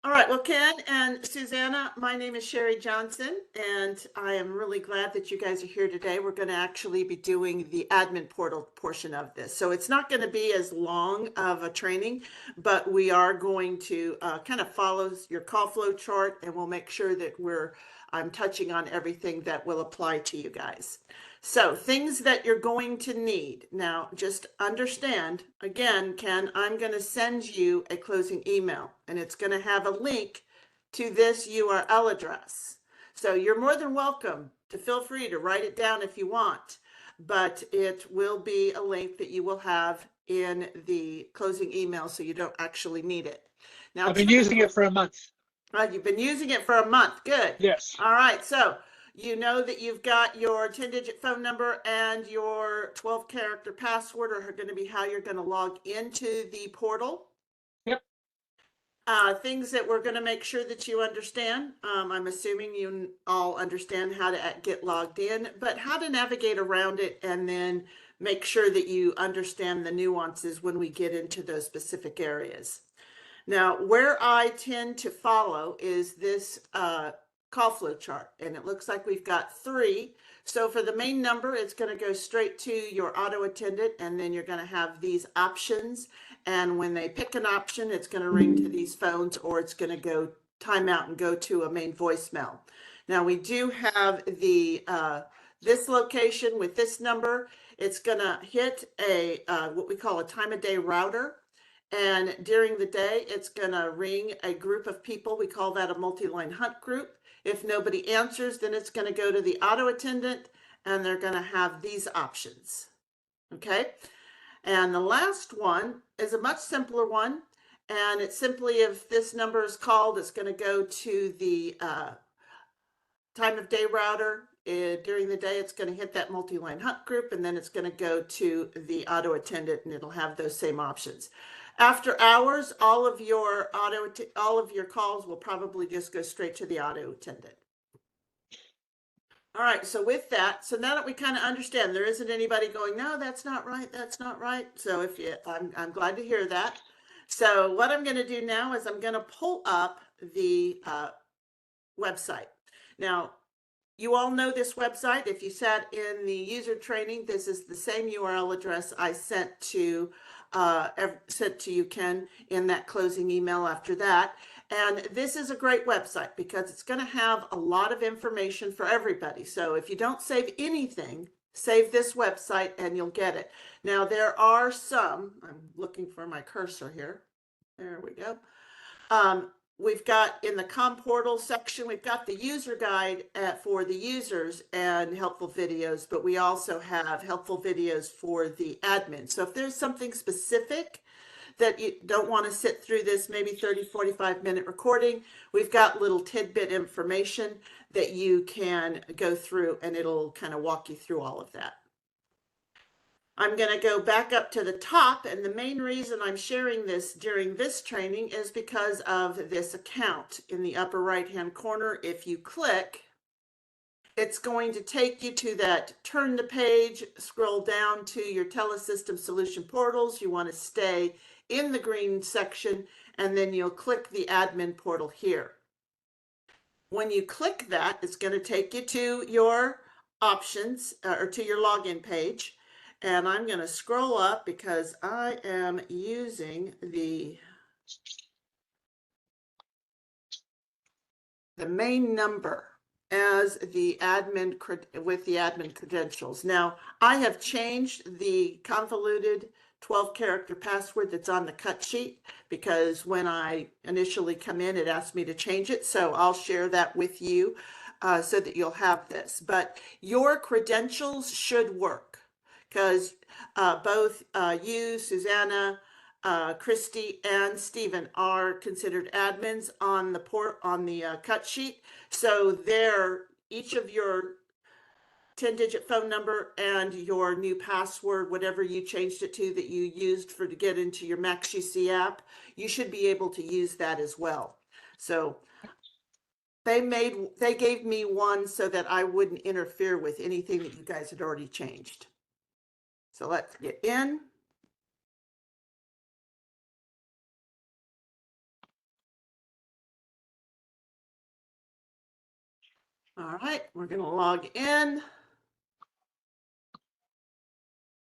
All right, well, Ken and Susanna, my name is Cherri Johnson, and I am really glad that you guys are here today. We're going to actually be doing the admin portal portion of this. So it's not going to be as long of a training, but we are going to kind of follow your call flow chart, and we'll make sure that I'm touching on everything that will apply to you guys. So things that you're going to need. Now, just understand, again, Ken, I'm going to send you a closing email, and it's going to have a link to this URL address. So you're more than welcome to feel free to write it down if you want, but it will be a link that you will have in the closing email, so you don't actually need it. Now, I've been using it for a month. You've been using it for a month. Good. Yes. All right. So you know that you've got your 10-digit phone number and your 12-character password are going to be how you're going to log into the portal. Yep. Things that we're going to make sure that you understand. I'm assuming you all understand how to get logged in, but how to navigate around it, and then make sure that you understand the nuances when we get into those specific areas. Now, where I tend to follow is this call flow chart, and it looks like we've got 3. So for the main number, it's going to go straight to your auto attendant, and then you're going to have these options. And when they pick an option, it's going to ring to these phones, or it's going to go timeout and go to a main voicemail. Now we do have the this location with this number. It's going to hit a what we call a time of day router. And during the day, it's going to ring a group of people. We call that a multi-line hunt group. If nobody answers, then it's going to go to the auto attendant, and they're going to have these options. Okay. And the last one is a much simpler one. And it's simply, if this number is called, it's going to go to the time of day router. During the day, it's going to hit that multi-line hunt group, and then it's going to go to the auto attendant, and it'll have those same options. After hours, all of your calls will probably just go straight to the auto attendant. All right, so with that, so now that we kind of understand, there isn't anybody going, no, that's not right, that's not right. So if you, I'm glad to hear that. So what I'm going to do now is I'm going to pull up the website. Now, you all know this website. If you sat in the user training, this is the same URL address I sent to you, Ken, in that closing email after that. And this is a great website because it's going to have a lot of information for everybody. So if you don't save anything, save this website and you'll get it. Now there are some, I'm looking for my cursor here. There we go. We've got in the COM portal section, we've got the user guide for the users and helpful videos, but we also have helpful videos for the admin. So if there's something specific that you don't want to sit through this maybe 30-45-minute recording, we've got little tidbit information that you can go through, and it'll kind of walk you through all of that. I'm going to go back up to the top, and the main reason I'm sharing this during this training is because of this account. In the upper right-hand corner, if you click, it's going to take you to that turn the page, scroll down to your Telesystem solution portals. You want to stay in the green section, and then you'll click the admin portal here. When you click that, it's going to take you to your options or to your login page. And I'm going to scroll up because I am using the main number as the admin with the admin credentials. Now, I have changed the convoluted 12-character password that's on the cut sheet because when I initially come in, it asked me to change it. So I'll share that with you so that you'll have this. But your credentials should work because both you, Susanna, Christy, and Stephen are considered admins on the cut sheet. So each of your 10-digit phone number and your new password, whatever you changed it to that you used to get into your MaxUC app, you should be able to use that as well. So they gave me one so that I wouldn't interfere with anything that you guys had already changed. So let's get in. All right, we're going to log in.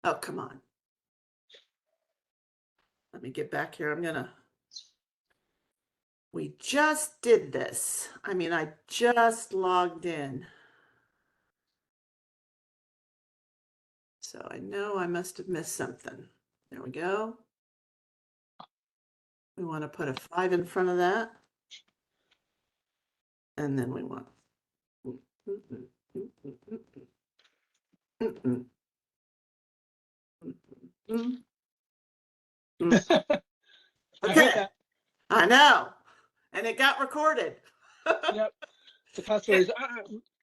Oh, come on. Let me get back here. We just did this. I mean, I just logged in. So I know I must have missed something. There we go. We want to put a 5 in front of that. And then we want. Okay. I know. And it got recorded. Yep. The password is.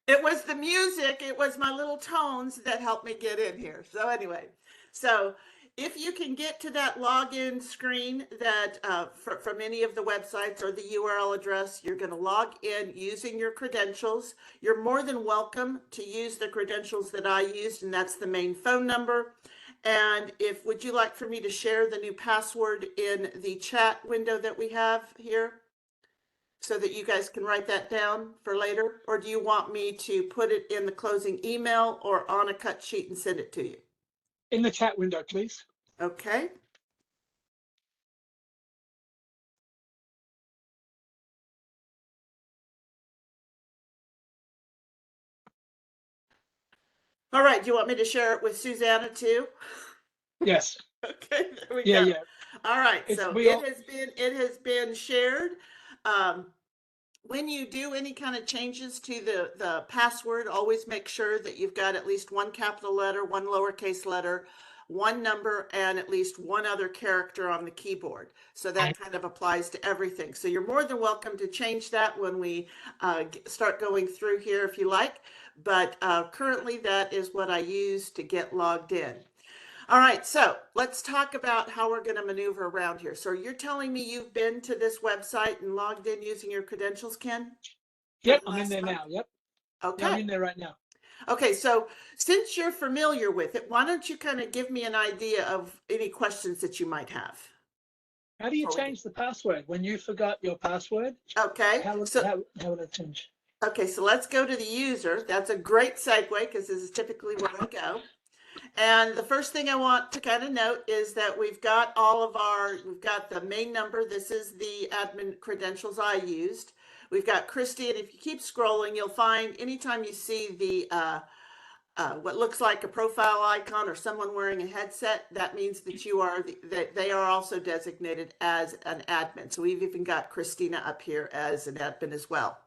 It was the music, it was my little tones that helped me get in here. So anyway, so if you can get to that login screen that from any of the websites or the URL address, you're going to log in using your credentials. You're more than welcome to use the credentials that I used, and that's the main phone number. And would you like for me to share the new password in the chat window that we have here, so that you guys can write that down for later? Or do you want me to put it in the closing email or on a cut sheet and send it to you? In the chat window, please. Okay. All right, do you want me to share it with Susanna too? Yes. Okay, there we Yeah, go. yeah. All right, so it has been shared. When you do any kind of changes to the password, always make sure that you've got at least one capital letter, one lowercase letter, one number, and at least one other character on the keyboard. So that kind of applies to everything. So you're more than welcome to change that when we start going through here if you like. But currently that is what I use to get logged in. All right, so let's talk about how we're going to maneuver around here. So you're telling me you've been to this website and logged in using your credentials, Ken? Yep, I'm in there now. Yep. Okay. Yeah, I'm in there right now. Okay, so since you're familiar with it, why don't you kind of give me an idea of any questions that you might have? How do you change the password when you forgot your password? Okay. How would it change? Okay, so let's go to the user. That's a great segue because this is typically where I go. And the first thing I want to kind of note is that we've got we've got the main number. This is the admin credentials I used. We've got Christy, and if you keep scrolling, you'll find anytime you see the what looks like a profile icon or someone wearing a headset, that means that that they are also designated as an admin. So we've even got Christina up here as an admin as well.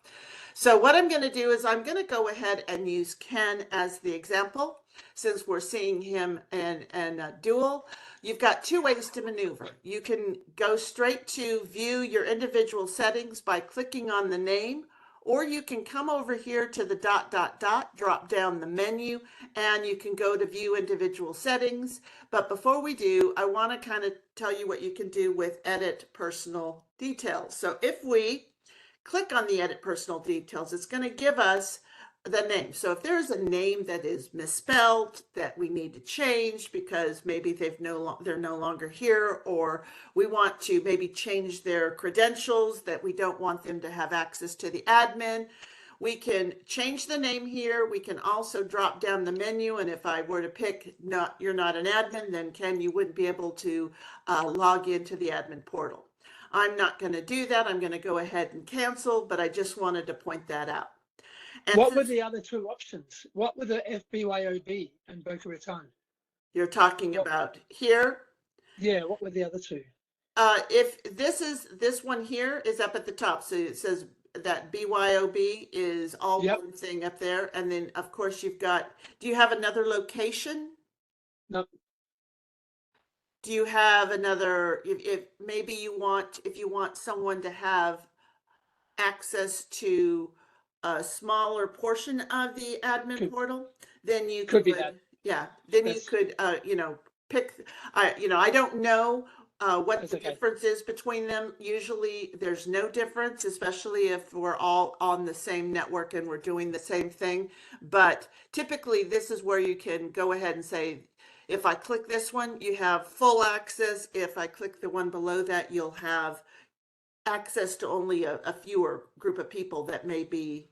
So what I'm going to do is I'm going to go ahead and use Ken as the example, since we're seeing him in dual. You've got two ways to maneuver. You can go straight to view your individual settings by clicking on the name, or you can come over here to the ... drop down the menu, and you can go to view individual settings. But before we do, I want to kind of tell you what you can do with edit personal details. So if we click on the edit personal details, it's going to give us the name. So if there's a name that is misspelled that we need to change because maybe they're no longer here, or we want to maybe change their credentials that we don't want them to have access to the admin, we can change the name here. We can also drop down the menu, and if I were to pick you're not an admin, then Ken, you wouldn't be able to log into the admin portal. I'm not going to do that. I'm going to go ahead and cancel, but I just wanted to point that out. And what were the other two options? What were the FBYOB and Boca Raton? You're talking about here? Yeah, what were the other two? If this one here is up at the top, so it says that BYOB is all one thing up there, and then of course you've got. Do you have another location? No. Do you have another? If maybe you want someone to have access to a smaller portion of the admin portal, then you could be that. Yeah, then you could pick. I don't know what the difference is between them. Usually there's no difference, especially if we're all on the same network and we're doing the same thing. But typically this is where you can go ahead and say, if I click this one, you have full access. If I click the one below that, you'll have access to only a fewer group of people that may be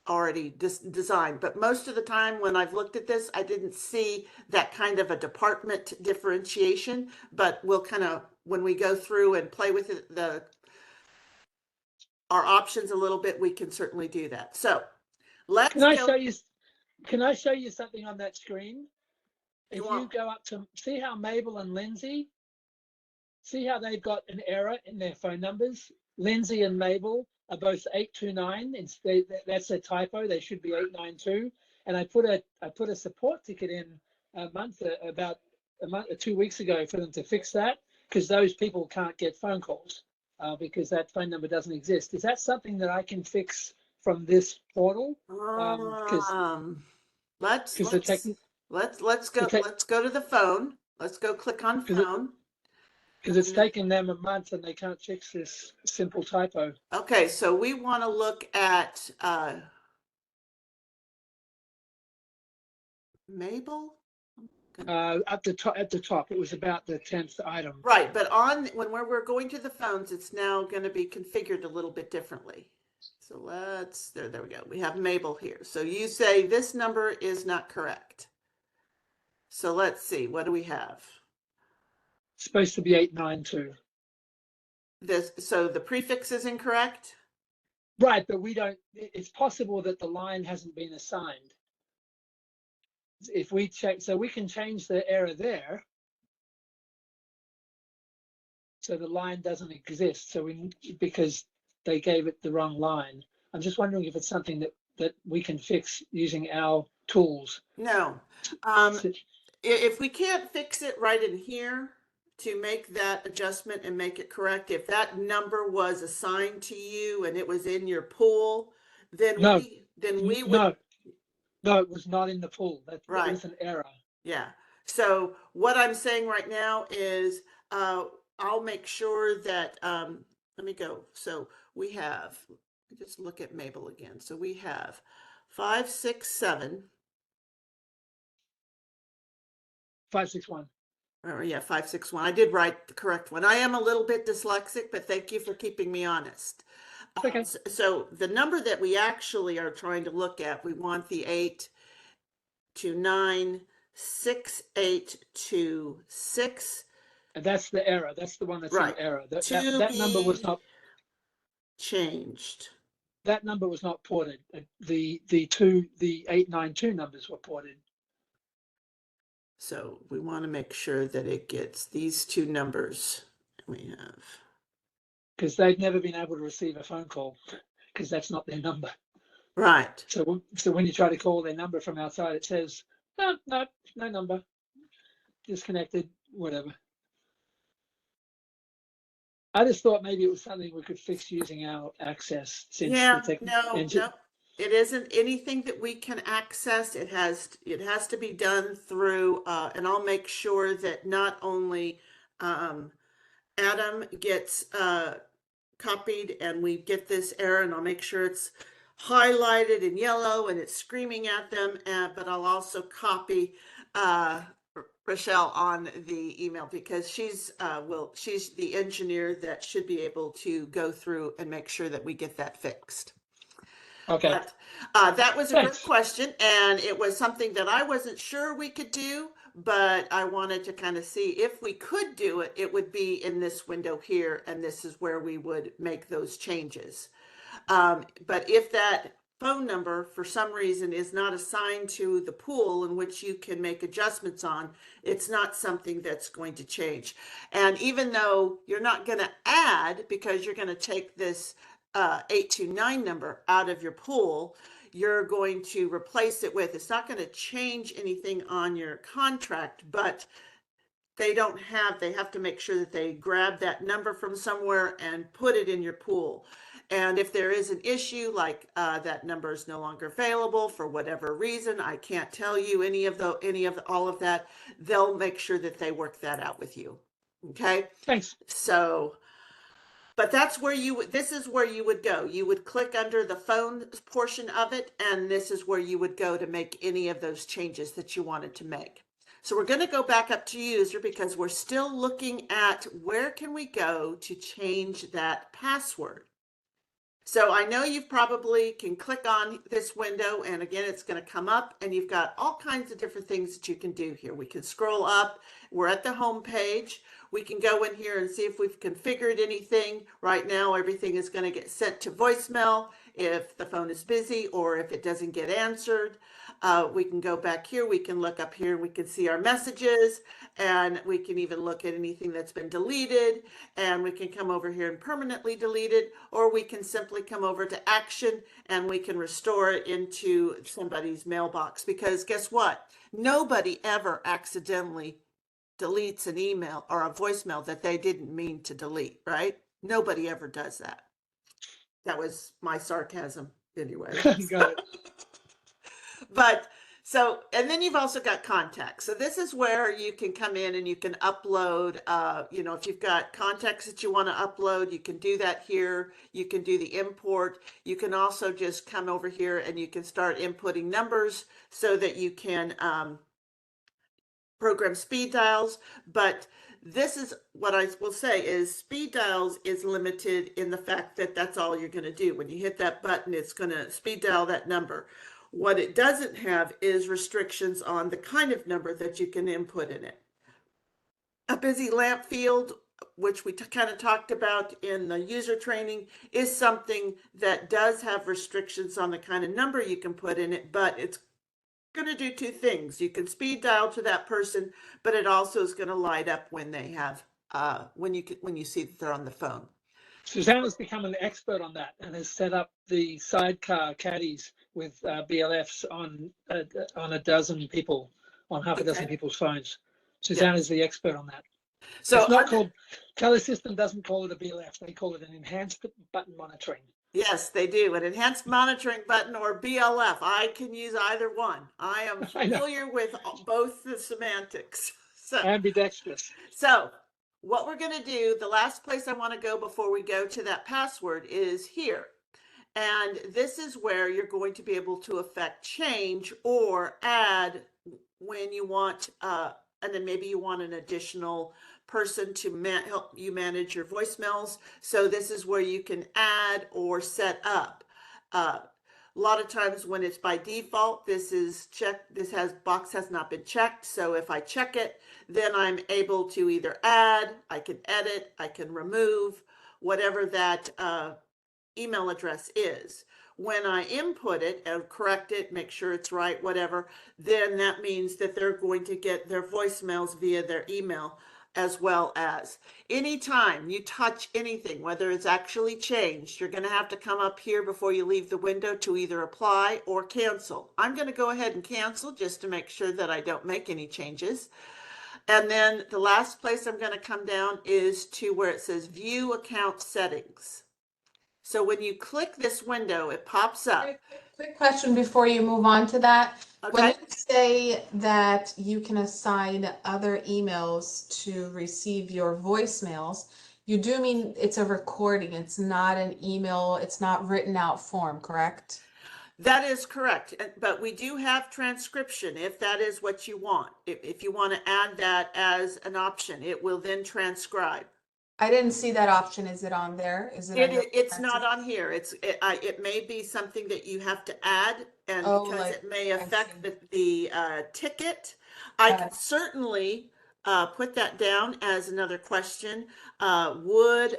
already designed. But most of the time when I've looked at this, I didn't see that kind of a department differentiation, but we'll kind of, when we go through and play with it, our options a little bit, we can certainly do that. So let's Can I go. show you? Can I show you something on that screen? You If want- you go up to see how Mabel and Lindsay, see how they've got an error in their phone numbers. Lindsay and Mabel are both 829. That's a typo. They should be 892. And I put a support ticket in about a month or 2 weeks ago for them to fix that, because those people can't get phone calls because that phone number doesn't exist. Is that something that I can fix from this portal? Let's the go to the phone. Let's go click on phone. Because it's taken them a month and they can't fix this simple typo. Okay, so we want to look at Mabel. At the top, it was about the 10th item. Right, but when we're going to the phones, it's now going to be configured a little bit differently. So there we go. We have Mabel here. So you say this number is not correct. So let's see, what do we have? It's supposed to be 892. So the prefix is incorrect? Right, but it's possible that the line hasn't been assigned. If we check, so we can change the error there. So the line doesn't exist. Because they gave it the wrong line. I'm just wondering if it's something that we can fix using our tools. No. If we can't fix it right in here to make that adjustment and make it correct, if that number was assigned to you and it was in your pool, then we would. No, it was not in the pool. That Right. was an error. Yeah. So what I'm saying right now is I'll make sure that, let me go. So we have, just look at Mabel again. So we have 567. 561. Yeah, 561. I did write the correct one. I am a little bit dyslexic, but thank you for keeping me honest. Okay. So the number that we actually are trying to look at, we want the 8296826. And that's the error. That's the one that's Right. in error. That number was not changed. That number was not ported. The 892 numbers were ported. So we want to make sure that it gets these two numbers we have. Because they've never been able to receive a phone call because that's not their number. Right. So when you try to call their number from outside, it says, no number, disconnected, whatever. I just thought maybe it was something we could fix using our access. No, it isn't anything that we can access. It has to be done through, and I'll make sure that not only Adam gets copied and we get this error, and I'll make sure it's highlighted in yellow and it's screaming at them, but I'll also copy Rochelle on the email because she's the engineer that should be able to go through and make sure that we get that fixed. Okay. But, that was a good question, and it was something that I wasn't sure we could do, but I wanted to kind of see if we could do it. It would be in this window here, and this is where we would make those changes. But if that phone number for some reason is not assigned to the pool in which you can make adjustments on, it's not something that's going to change. And even though you're not going to add, because you're going to take this 829 number out of your pool, you're going to replace it with, it's not going to change anything on your contract, but they have to make sure that they grab that number from somewhere and put it in your pool. And if there is an issue, like that number is no longer available for whatever reason, I can't tell you all of that, they'll make sure that they work that out with you. Okay? Thanks. So, but that's where this is where you would go. You would click under the phone portion of it, and this is where you would go to make any of those changes that you wanted to make. So we're going to go back up to user because we're still looking at where can we go to change that password. So I know you probably can click on this window, and again, it's going to come up, and you've got all kinds of different things that you can do here. We can scroll up. We're at the home page. We can go in here and see if we've configured anything. Right now, everything is going to get sent to voicemail if the phone is busy or if it doesn't get answered. We can go back here. We can look up here. We can see our messages, and we can even look at anything that's been deleted, and we can come over here and permanently delete it, or we can simply come over to action and we can restore it into somebody's mailbox. Because guess what? Nobody ever accidentally deletes an email or a voicemail that they didn't mean to delete, right? Nobody ever does that. That was my sarcasm anyway. Got it. But so, and then you've also got contacts. So this is where you can come in and you can upload, if you've got contacts that you want to upload, you can do that here. You can do the import. You can also just come over here and you can start inputting numbers so that you can program speed dials. But this is what I will say is speed dials is limited in the fact that that's all you're going to do. When you hit that button, it's going to speed dial that number. What it doesn't have is restrictions on the kind of number that you can input in it. A busy lamp field, which we kind of talked about in the user training, is something that does have restrictions on the kind of number you can put in it, but it's going to do two things. You can speed dial to that person, but it also is going to light up when they have when you see that they're on the phone. Suzanne has become an expert on that and has set up the sidecar caddies with BLFs on a dozen people, on half a dozen people's phones. Suzanne is the expert on that. So it's not called, Telesystem doesn't call it a BLF. They call it an enhanced button monitoring. Yes, they do. An enhanced monitoring button or BLF. I can use either one. I am familiar with both the semantics. So, ambidextrous. So what we're going to do, the last place I want to go before we go to that password is here. And this is where you're going to be able to affect change or add when you want, and then maybe you want an additional person to help you manage your voicemails. So this is where you can add or set up. A lot of times when it's by default, this is checked. This box has not been checked. So if I check it, then I'm able to either add, I can edit, I can remove, whatever that email address is. When I input it and correct it, make sure it's right, whatever, then that means that they're going to get their voicemails via their email, as well as anytime you touch anything, whether it's actually changed, you're going to have to come up here before you leave the window to either apply or cancel. I'm going to go ahead and cancel just to make sure that I don't make any changes. And then the last place I'm going to come down is to where it says view account settings. So when you click this window, it pops up. Quick question before you move on to that. Okay. When you say that you can assign other emails to receive your voicemails, you do mean it's a recording. It's not an email. It's not written out form, correct? That is correct. But we do have transcription if that is what you want. If you want to add that as an option, it will then transcribe. I didn't see that option. Is it on there? Is it? It's not on here. It may be something that you have to add, and because it may affect the ticket. I can certainly put that down as another question. Would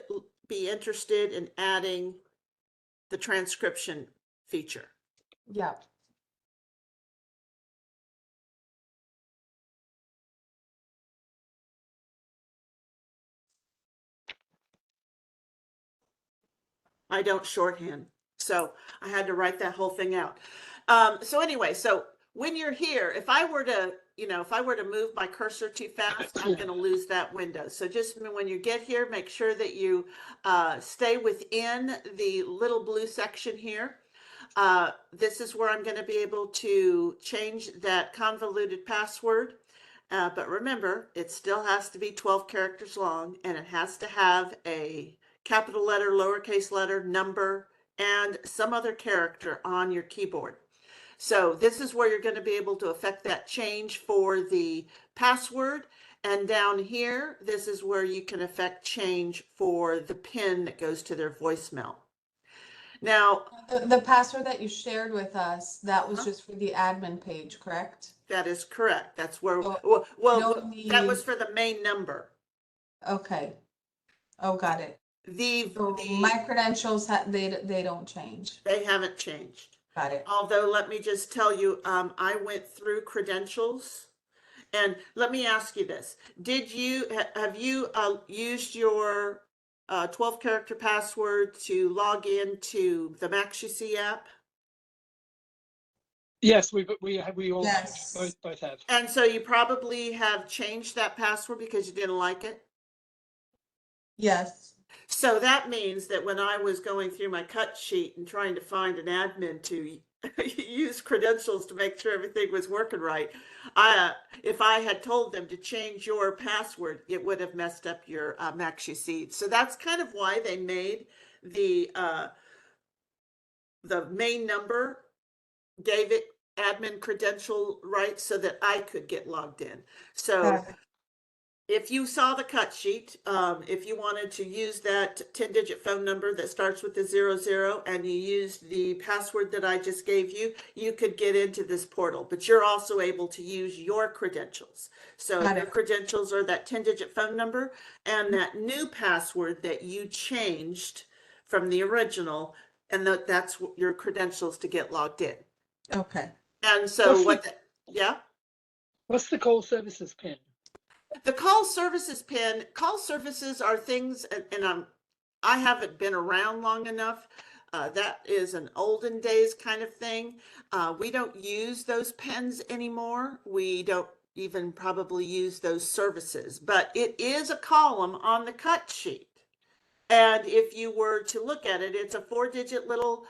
be interested in adding the transcription feature. Yeah. I don't shorthand, so I had to write that whole thing out. So anyway, so when you're here, if I were to move my cursor too fast, I'm going to lose that window. So just when you get here, make sure that you stay within the little blue section here. This is where I'm going to be able to change that convoluted password. But remember, it still has to be 12 characters long, and it has to have a capital letter, lowercase letter, number, and some other character on your keyboard. So this is where you're going to be able to affect that change for the password. And down here, this is where you can affect change for the PIN that goes to their voicemail. Now, The password that you shared with us, that was Uh-huh. just for the admin page, correct? that is correct. That's where, So well, no that was need, for the main number. okay. Oh, got it. So my credentials, they don't change. They haven't changed. Got it. Although, let me just tell you, I went through credentials, and let me ask you this. Have you used your 12 character password to log into the MaxUC app? Yes, we all have, Yes. both have. And so you probably have changed that password because you didn't like it. Yes. So that means that when I was going through my cut sheet and trying to find an admin to use credentials to make sure everything was working right, if I had told them to change your password, it would have messed up your MaxUC. So that's kind of why they made the main number, gave it admin credential right so that I could get logged in. So Got it. if you saw the cut sheet, if you wanted to use that 10-digit phone number that starts with the 00 and you used the password that I just gave you, you could get into this portal, but you're also able to use your credentials. So Got your it. credentials are that 10-digit phone number and that new password that you changed from the original, and that's your credentials to get logged in. Okay. And so yeah? What's the call services pin? The call services pin, call services are things, and I haven't been around long enough. That is an olden days kind of thing. We don't use those pins anymore. We don't even probably use those services, but it is a column on the cut sheet. And if you were to look at it, it's a 4-digit little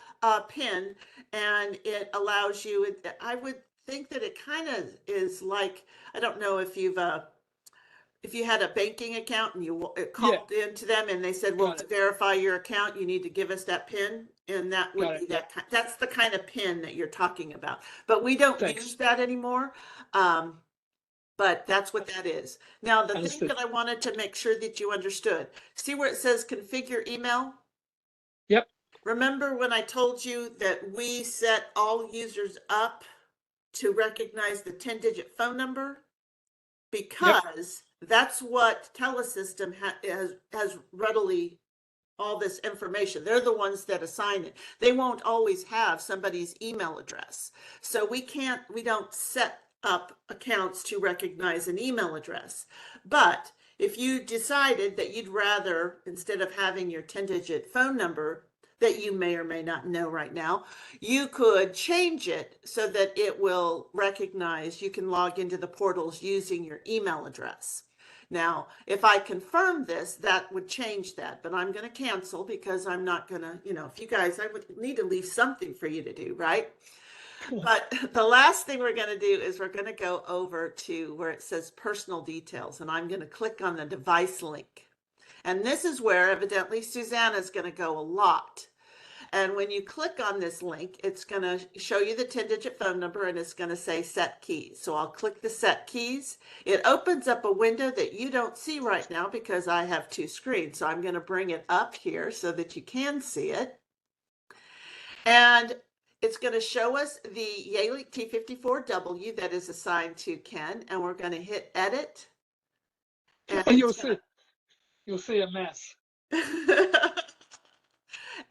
pin, and it allows you, I would think that it kind of is like, I don't know if you had a banking account and you called into them and they said, well, Got to it. verify your account, you need to give us that PIN. And that would Got be it, yeah. that's the kind of PIN that you're talking about. But we don't Thanks. use that anymore. But that's what that is. Now, the thing Understood. that I wanted to make sure that you understood, see where it says configure email? Yep. Remember when I told you that we set all users up to recognize the 10-digit phone number? Because that's what Telesystem has readily all this information. They're the ones that assign it. They won't always have somebody's email address. So we don't set up accounts to recognize an email address. But if you decided that you'd rather, instead of having your 10-digit phone number that you may or may not know right now, you could change it so that it will recognize you can log into the portals using your email address. Now, if I confirm this, that would change that, but I'm going to cancel because I'm not going to, if you guys, I would need to leave something for you to do, right? But the last thing we're going to do is we're going to go over to where it says personal details, and I'm going to click on the device link. And this is where evidently Susanna's going to go a lot. And when you click on this link, it's going to show you the 10-digit phone number and it's going to say set keys. So I'll click the set keys. It opens up a window that you don't see right now because I have two screens. So I'm going to bring it up here so that you can see it. And it's going to show us the Yealink T54W that is assigned to Ken. And we're going to hit edit. And You'll see a mess.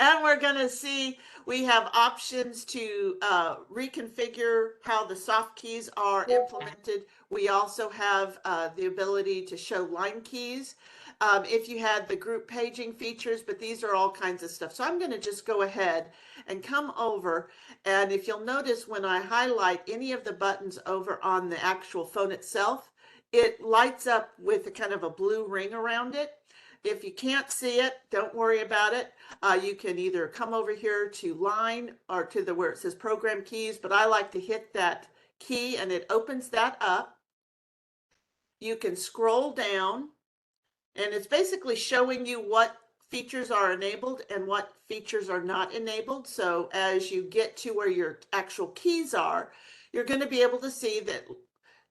And we're going to see we have options to reconfigure how the soft keys are implemented. We also have the ability to show line keys if you had the group paging features, but these are all kinds of stuff. So I'm going to just go ahead and come over. And if you'll notice when I highlight any of the buttons over on the actual phone itself, it lights up with a kind of a blue ring around it. If you can't see it, don't worry about it. You can either come over here to line or to where it says program keys, but I like to hit that key and it opens that up. You can scroll down and it's basically showing you what features are enabled and what features are not enabled. So as you get to where your actual keys are, you're going to be able to see that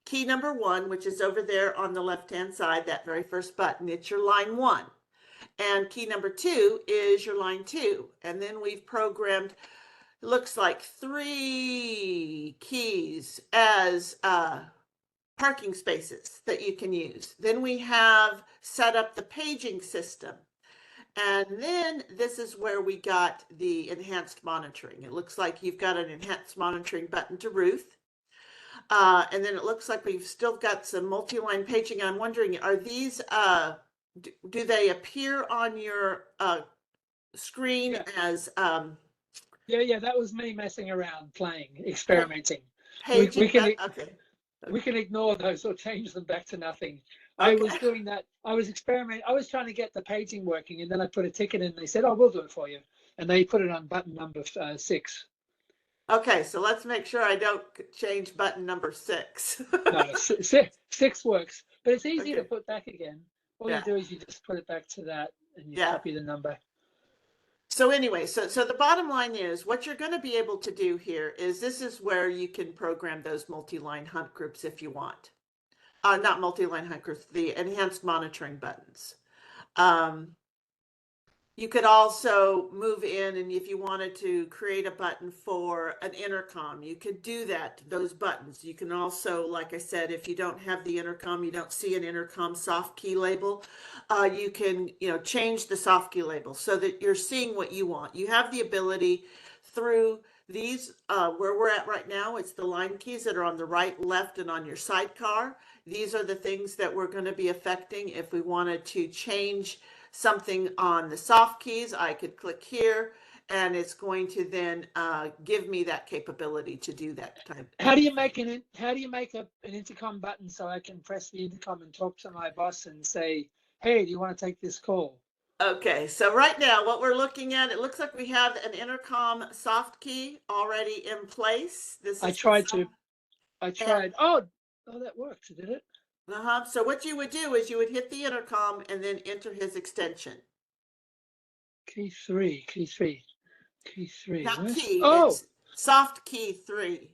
key number 1, which is over there on the left-hand side, that very first button, it's your line 1. And key number 2 is your line 2. And then we've programmed, it looks like 3 keys as parking spaces that you can use. Then we have set up the paging system. And then this is where we got the enhanced monitoring. It looks like you've got an enhanced monitoring button to Ruth. And then it looks like we've still got some multi-line paging. I'm wondering, are these, do they appear on your screen as Yeah, that was me messing around, playing, experimenting. paging? Okay. We can ignore those or change them back to nothing. Okay. I was doing that. I was experimenting. I was trying to get the paging working, and then I put a ticket in. And they said, "Oh, we'll do it for you," and they put it on button number 6. Okay, so let's make sure I don't change button number 6. No, 6 works, but it's easy to Okay. put back again. All Yeah. you do is you just put it back to that, and you Yeah. copy the number. So anyway, so the bottom line is what you're going to be able to do here is this is where you can program those multi-line hunt groups if you want. Not multi-line hunt groups, the enhanced monitoring buttons. You could also move in, and if you wanted to create a button for an intercom, you could do that, those buttons. You can also, like I said, if you don't have the intercom, you don't see an intercom soft key label, you can, change the soft key label so that you're seeing what you want. You have the ability through these, where we're at right now, it's the line keys that are on the right, left, and on your sidecar. These are the things that we're going to be affecting. If we wanted to change something on the soft keys, I could click here and it's going to then give me that capability to do that type. How do you make an intercom button so I can press the intercom and talk to my boss and say, "Hey, do you want to take this call?" Okay, so right now what we're looking at, it looks like we have an intercom soft key already in place. This I is tried. Oh, that worked, did it? So what you would do is you would hit the intercom and then enter his extension. Key 3. Not What? key, Oh, it's soft key 3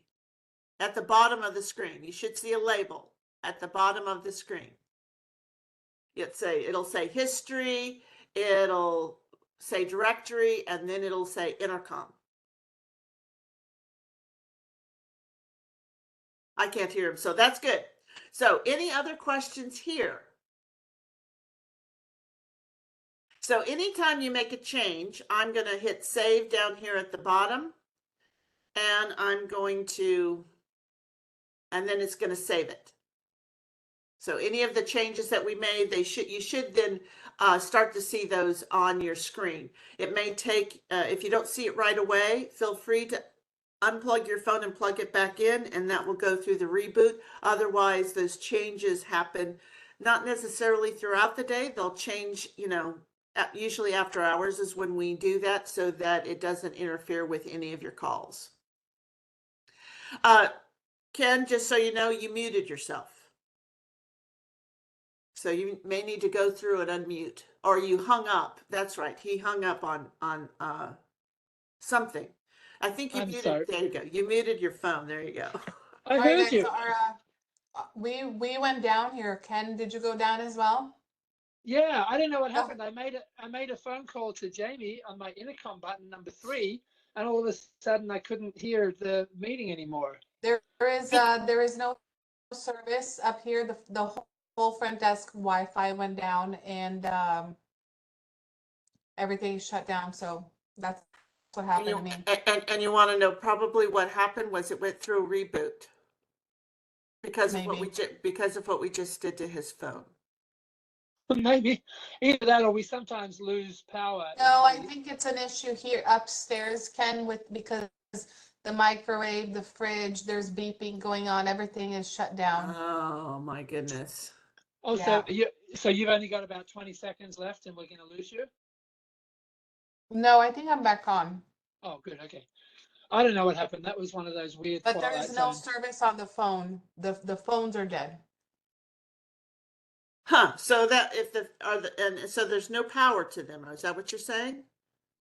at the bottom of the screen. You should see a label at the bottom of the screen. It'll say history, it'll say directory, and then it'll say intercom. I can't hear him, so that's good. So any other questions here? So anytime you make a change, I'm going to hit save down here at the bottom, and I'm going to, and then it's going to save it. So any of the changes that we made, you should then start to see those on your screen. It may take, if you don't see it right away, feel free to unplug your phone and plug it back in, and that will go through the reboot. Otherwise, those changes happen not necessarily throughout the day. They'll change, usually after hours is when we do that so that it doesn't interfere with any of your calls. Ken, just so you know, you muted yourself. So you may need to go through and unmute, or you hung up. That's right. He hung up on something. I think you muted. sorry. There you go. You muted your phone. There you go. I All right, heard guys, you. we went down here. Ken, did you go down as well? Yeah, I don't know what Oh. happened. I made a phone call to Jamie on my intercom button number 3, and all of a sudden I couldn't hear the meeting anymore. There is no service up here. The whole front desk Wi-Fi went down and everything shut down. So that's what happened to me. And you want to know probably what happened was it went through a reboot because of what we just did to his phone. Maybe either that or we sometimes lose power. No, I think it's an issue here upstairs, Ken, because the microwave, the fridge, there's beeping going on. Everything is shut down. Oh my goodness. Oh, Yeah. so you've only got about 20 seconds left and we're going to lose you? No, I think I'm back on. Oh, good. Okay. I don't know what happened. That was one of those weird But there Twilight is no Zone. service on the phone. The phones are dead. Huh. So that and so there's no power to them. Is that what you're saying?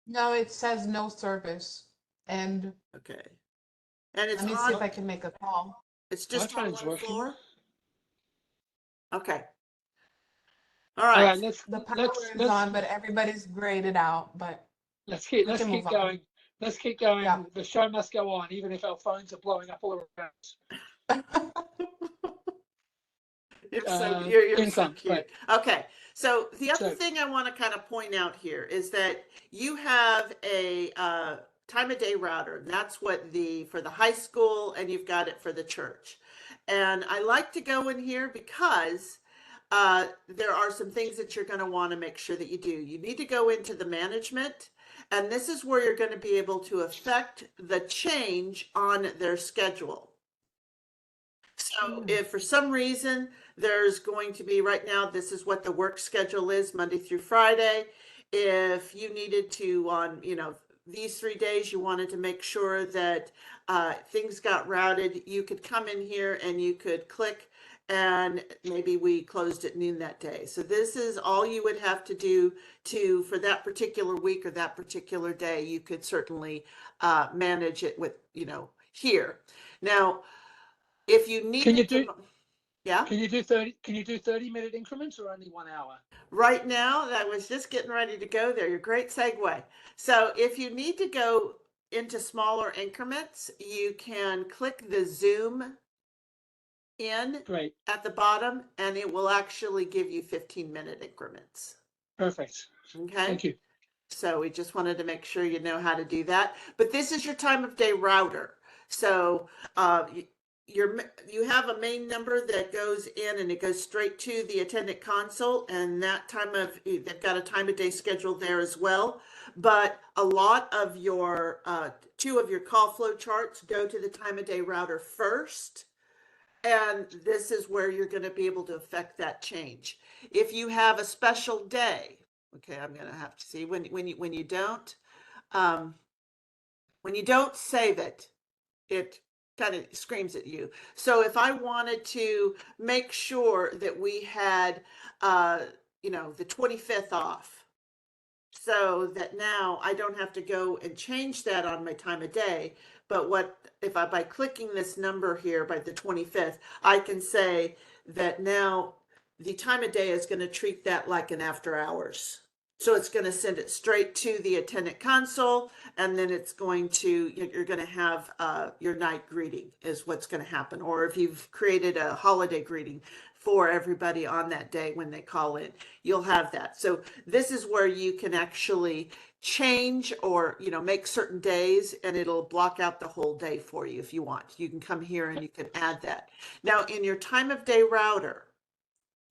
No, it says no service. And Okay. And it's let me see if I can make a call. It's just My on phone's one working. floor? Okay. All All right. right, The power is on, but everybody's graded out, but let's we keep can move on. going. Let's keep going. Yeah. The show must go on, even if our phones are blowing up all around. You're so Income, cute. right? Okay. So the other So thing I want to kind of point out here is that you have a time of day router. And that's what for the high school, and you've got it for the church. And I like to go in here because there are some things that you're going to want to make sure that you do. You need to go into the management, and this is where you're going to be able to affect the change on their schedule. So if for some reason there's going to be right now, this is what the work schedule is Monday through Friday. If you needed to on, these 3 days, you wanted to make sure that things got routed, you could come in here and you could click and maybe we closed at noon that day. So this is all you would have to do for that particular week or that particular day. You could certainly manage it with, here. Now, if you can you needed do to, yeah, can you do 30-minute increments or only 1 hour? right now, I was just getting ready to go there. You're a great segue. So if you need to go into smaller increments, you can click the zoom in Great, at the bottom, and it will actually give you 15-minute increments. perfect. Okay. Thank you. So we just wanted to make sure you know how to do that. But this is your time of day router. So you have a main number that goes in and it goes straight to the attendant console, and that they've got a time of day schedule there as well. But a lot of your two of your call flow charts go to the time of day router first. And this is where you're going to be able to affect that change. If you have a special day, okay, I'm going to have to see when you don't save it, it kind of screams at you. So if I wanted to make sure that we had the 25th off, so that now I don't have to go and change that on my time of day. But by clicking this number here by the 25th, I can say that now the time of day is going to treat that like an after hours. So it's going to send it straight to the attendant console, and then you're going to have your night greeting is what's going to happen. Or if you've created a holiday greeting for everybody on that day when they call in, you'll have that. So this is where you can actually change or make certain days, and it'll block out the whole day for you if you want. You can come here and you can add that. Now in your time of day router,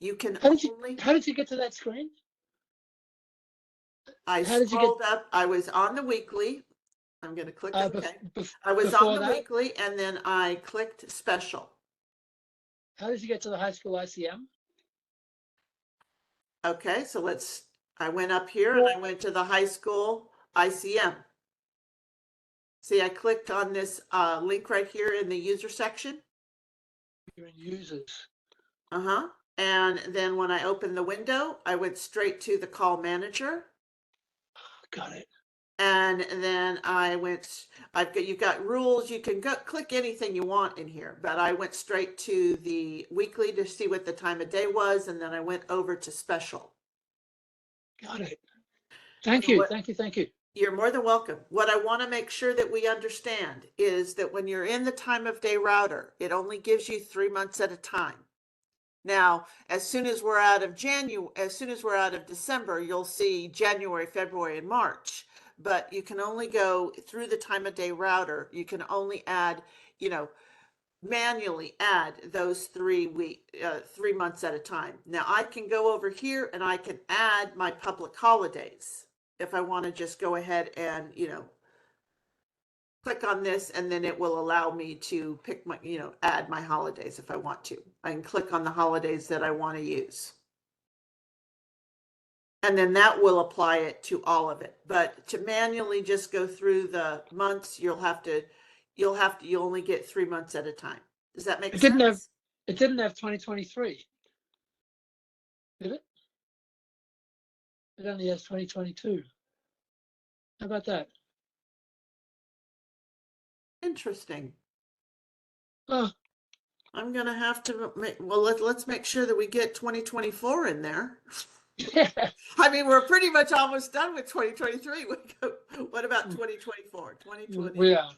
you can How only did you get to that screen? I How did you get scrolled up. I was on the weekly. I'm going to click OK. I was on before the that? weekly, and then I clicked special. How did you get to the high school ICM? Okay, so I went up here and I went to the high school ICM. See, I clicked on this link right here in the user section. You're in users. And then when I opened the window, I went straight to the call manager. Got it. And then you've got rules. You can click anything you want in here, but I went straight to the weekly to see what the time of day was. And then I went over to special. Got it. Thank you. Thank you. You're more than welcome. What I want to make sure that we understand is that when you're in the time of day router, it only gives you 3 months at a time. Now, as soon as we're out of December, you'll see January, February, and March. But you can only go through the time of day router. You can only add, manually add those 3 months at a time. Now I can go over here and I can add my public holidays if I want to just go ahead and, click on this, and then it will allow me to pick my, add my holidays if I want to. I can click on the holidays that I want to use. And then that will apply it to all of it. But to manually just go through the months, you'll only get 3 months at a time. Does that make sense? It didn't have 2023. Did it? It only has 2022. How about that? Interesting. Oh, I'm gonna have to let's make sure that we get 2024 in there. I mean, we're pretty much almost done with 2023. What about 2024? 2020. We are.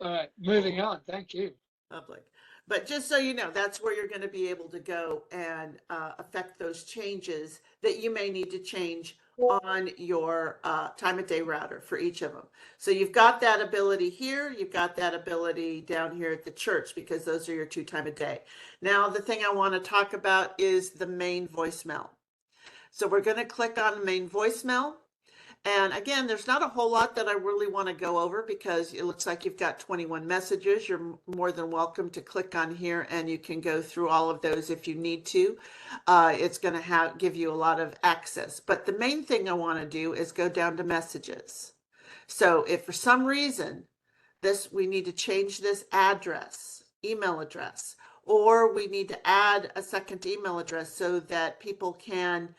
All right, moving on. Thank you. Public. But just so you know, that's where you're going to be able to go and affect those changes that you may need to change on your time of day router for each of them. So you've got that ability here. You've got that ability down here at the church because those are your 2 time of day. Now, the thing I want to talk about is the main voicemail. So we're going to click on main voicemail. And again, there's not a whole lot that I really want to go over because it looks like you've got 21 messages. You're more than welcome to click on here and you can go through all of those if you need to. It's going to give you a lot of access. But the main thing I want to do is go down to messages. So if for some reason we need to change this email address, or we need to add a second email address so that people can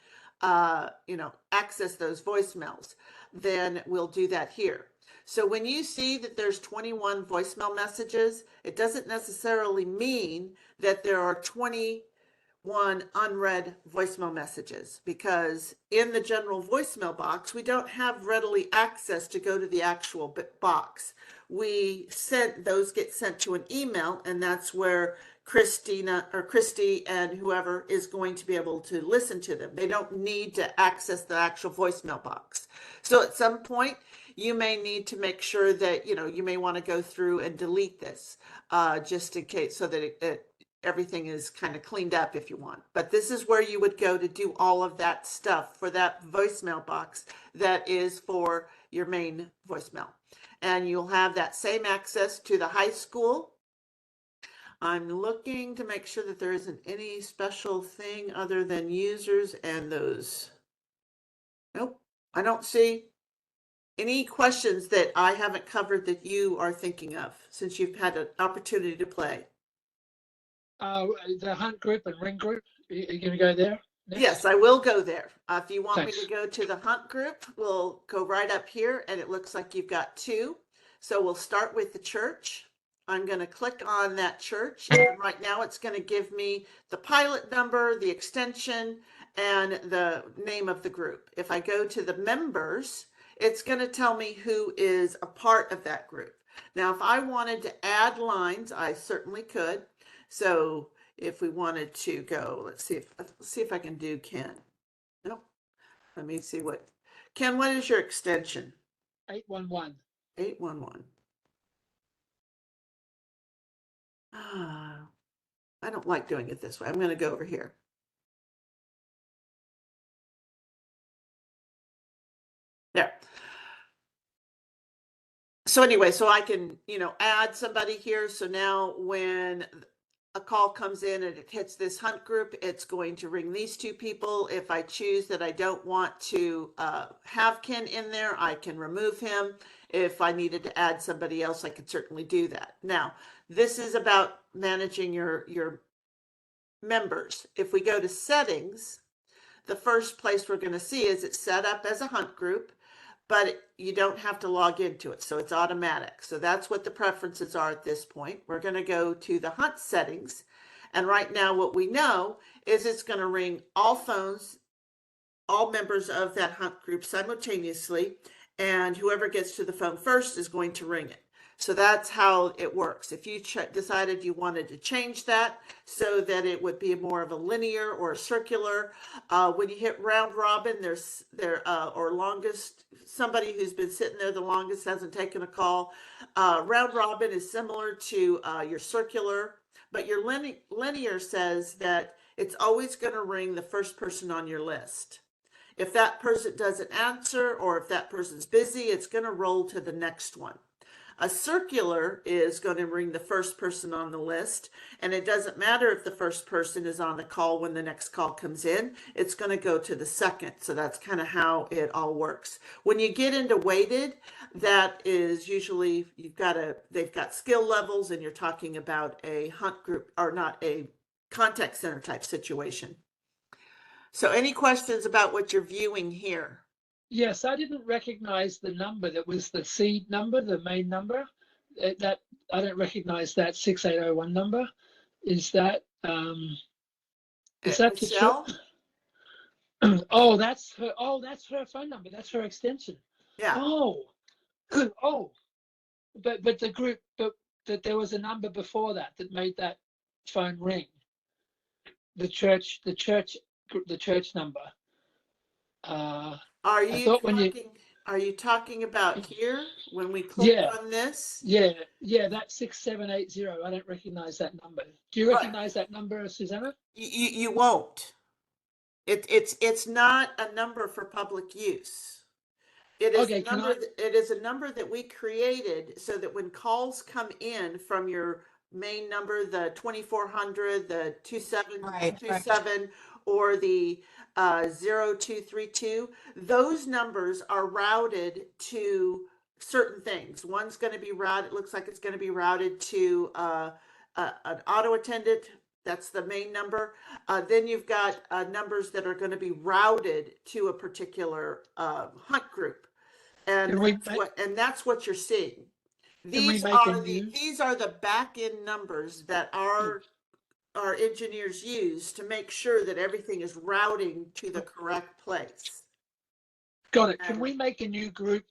access those voicemails, then we'll do that here. So when you see that there's 21 voicemail messages, it doesn't necessarily mean that there are 21 unread voicemail messages, because in the general voicemail box, we don't have readily access to go to the actual box. Those get sent to an email, and that's where Christy and whoever is going to be able to listen to them. They don't need to access the actual voicemail box. So at some point, you may need to make sure that, you may want to go through and delete this just in case, so that everything is kind of cleaned up if you want. But this is where you would go to do all of that stuff for that voicemail box that is for your main voicemail. And you'll have that same access to the high school. I'm looking to make sure that there isn't any special thing other than users and those. Nope, I don't see any questions that I haven't covered that you are thinking of since you've had an opportunity to play. The hunt group and ring group, are you going to go there next? Yes, I will go there. If you want Thanks. me to go to the hunt group, we'll go right up here, and it looks like you've got 2. So we'll start with the church. I'm going to click on that church, and right now it's going to give me the pilot number, the extension, and the name of the group. If I go to the members, it's going to tell me who is a part of that group. Now, if I wanted to add lines, I certainly could. So if we wanted to go, let's see if I can do Ken. Nope. Let me see Ken, what is your extension? 811. 811. I don't like doing it this way. I'm going to go over here. There. So anyway, so I can, add somebody here. So now when a call comes in and it hits this hunt group, it's going to ring these 2 people. If I choose that I don't want to have Ken in there, I can remove him. If I needed to add somebody else, I could certainly do that. Now, this is about managing your members. If we go to settings, the first place we're going to see is it's set up as a hunt group, but you don't have to log into it, so it's automatic. So that's what the preferences are at this point. We're going to go to the hunt settings, and right now what we know is it's going to ring all phones, all members of that hunt group simultaneously, and whoever gets to the phone first is going to ring it. So that's how it works. If you decided you wanted to change that so that it would be more of a linear or a circular, when you hit round robin, or longest, somebody who's been sitting there the longest hasn't taken a call. Round robin is similar to your circular, but your linear says that it's always going to ring the first person on your list. If that person doesn't answer, or if that person's busy, it's going to roll to the next one. A circular is going to ring the first person on the list, and it doesn't matter if the first person is on the call when the next call comes in, it's going to go to the second. So that's kind of how it all works. When you get into weighted, that is usually they've got skill levels, and you're talking about a hunt group, or not a contact center type situation. So any questions about what you're viewing here? Yes, I didn't recognize the number that was the seed number, the main number. That I don't recognize that 6801 number. Is that the Michelle? Oh, that's her. Oh, that's her phone number. That's her extension. Yeah. Oh, oh, but the group, but that there was a number before that that made that phone ring. The church number. Are I you thought when you, talking about here when we click yeah, on this? yeah, that's 6780. I don't recognize that number. Do you Right. recognize that number, Susanna? You won't. It's not a number for public use. It is Okay, a number. It is a number that we created so that when calls come in from your main number, the 2400, the Right, 2727, or the 0232, those numbers are routed to certain things. One's going to be routed. It looks like it's going to be routed to an auto attendant. That's the main number. Then you've got numbers that are going to be routed to a particular hunt group. And that's what you're seeing. can we make a These are the back end numbers that our engineers use to make sure that everything is routing to the correct place. Got it. Can we make a new group?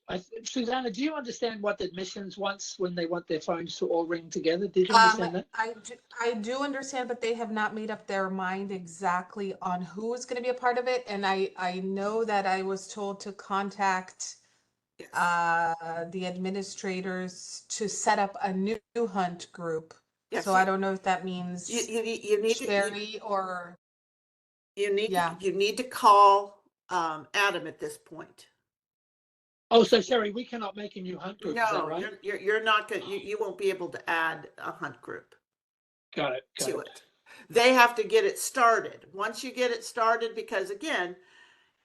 Susanna, do you understand what the admissions wants when they want their phones to all ring together? Did you understand that? I do understand, but they have not made up their mind exactly on who is going to be a part of it. And I know that I was told to contact the administrators to set up a new hunt group. Yes, So I don't know if that means you need Cherri or you need yeah. you need to call Adam at this point. Oh, so Cherri, we cannot make a new hunt group. Is that No, right? you're not going. You won't be able to add a hunt group Got it. to it. They have to get it started. Once you get it started, because again,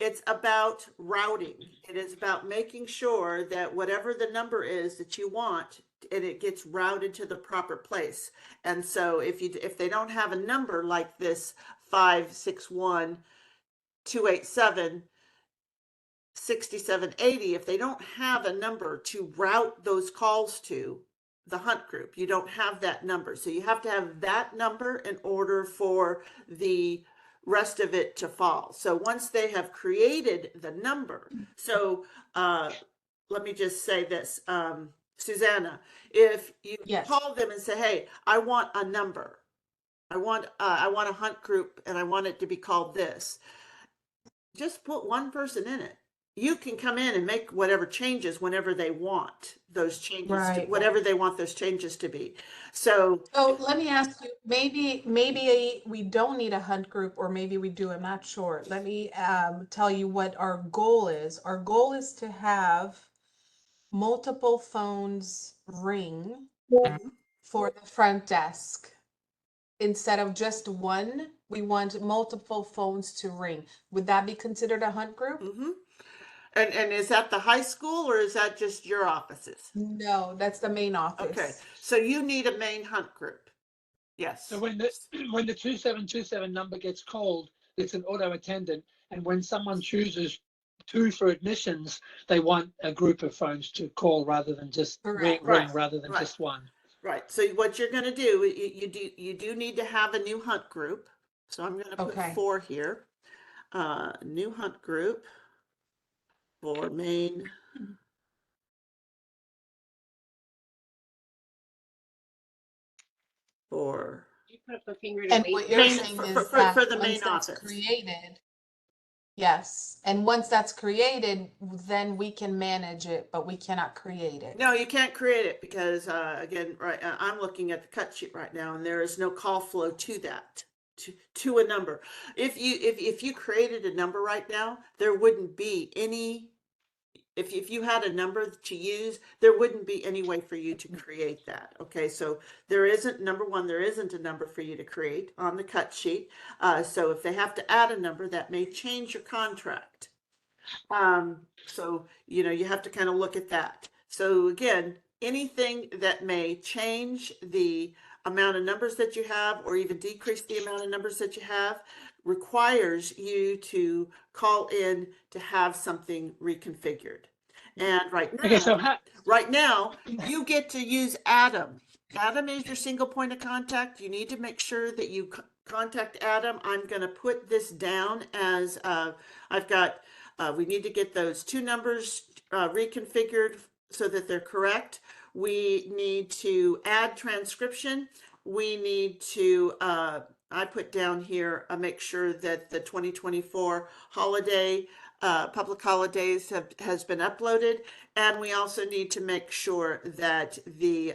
it's about routing. It is about making sure that whatever the number is that you want, and it gets routed to the proper place. And so if they don't have a number like this 561-287-6780, if they don't have a number to route those calls to the hunt group, you don't have that number. So you have to have that number in order for the rest of it to fall. So once they have created the number, so let me just say this, Susanna, if you Yes. call them and say, hey, I want a number, I want a hunt group and I want it to be called this, just put one person in it. You can come in and make whatever changes whenever they want those changes, Right. whatever they want those changes to be. So let me ask you, maybe we don't need a hunt group, or maybe we do, I'm not sure. Let me tell you what our goal is. Our goal is to have multiple phones ring for the front desk. Instead of just one, we want multiple phones to ring. Would that be considered a hunt group? mm-hmm. And is that the high school or is that just your offices? No, that's the main office. Okay, so you need a main hunt group. Yes. So when the 2727 number gets called, it's an auto attendant, and when someone chooses 2 for admissions, they want a group of phones to call rather than just ring rather than just one. Right. So what you're going to do, you do need to have a new hunt group. So I'm going to put 4 here. New hunt group for main. For and what you're saying is that for the once main that's office created, yes, and once that's created, then we can manage it, but we cannot create it. No, you can't create it because again, I'm looking at the cut sheet right now, and there is no call flow to that to a number. If you created a number right now, there wouldn't be any. If you had a number to use, there wouldn't be any way for you to create that. Okay, so there isn't, number one, there isn't a number for you to create on the cut sheet. So if they have to add a number, that may change your contract. So, you have to kind of look at that. So again, anything that may change the amount of numbers that you have or even decrease the amount of numbers that you have requires you to call in to have something reconfigured. And right now, you get to use Adam. Adam is your single point of contact. You need to make sure that you contact Adam, I'm going to put this down as I've got, we need to get those two numbers reconfigured so that they're correct. We need to add transcription. We need to, I put down here, make sure that the 2024 holiday, public holidays has been uploaded. And we also need to make sure that the,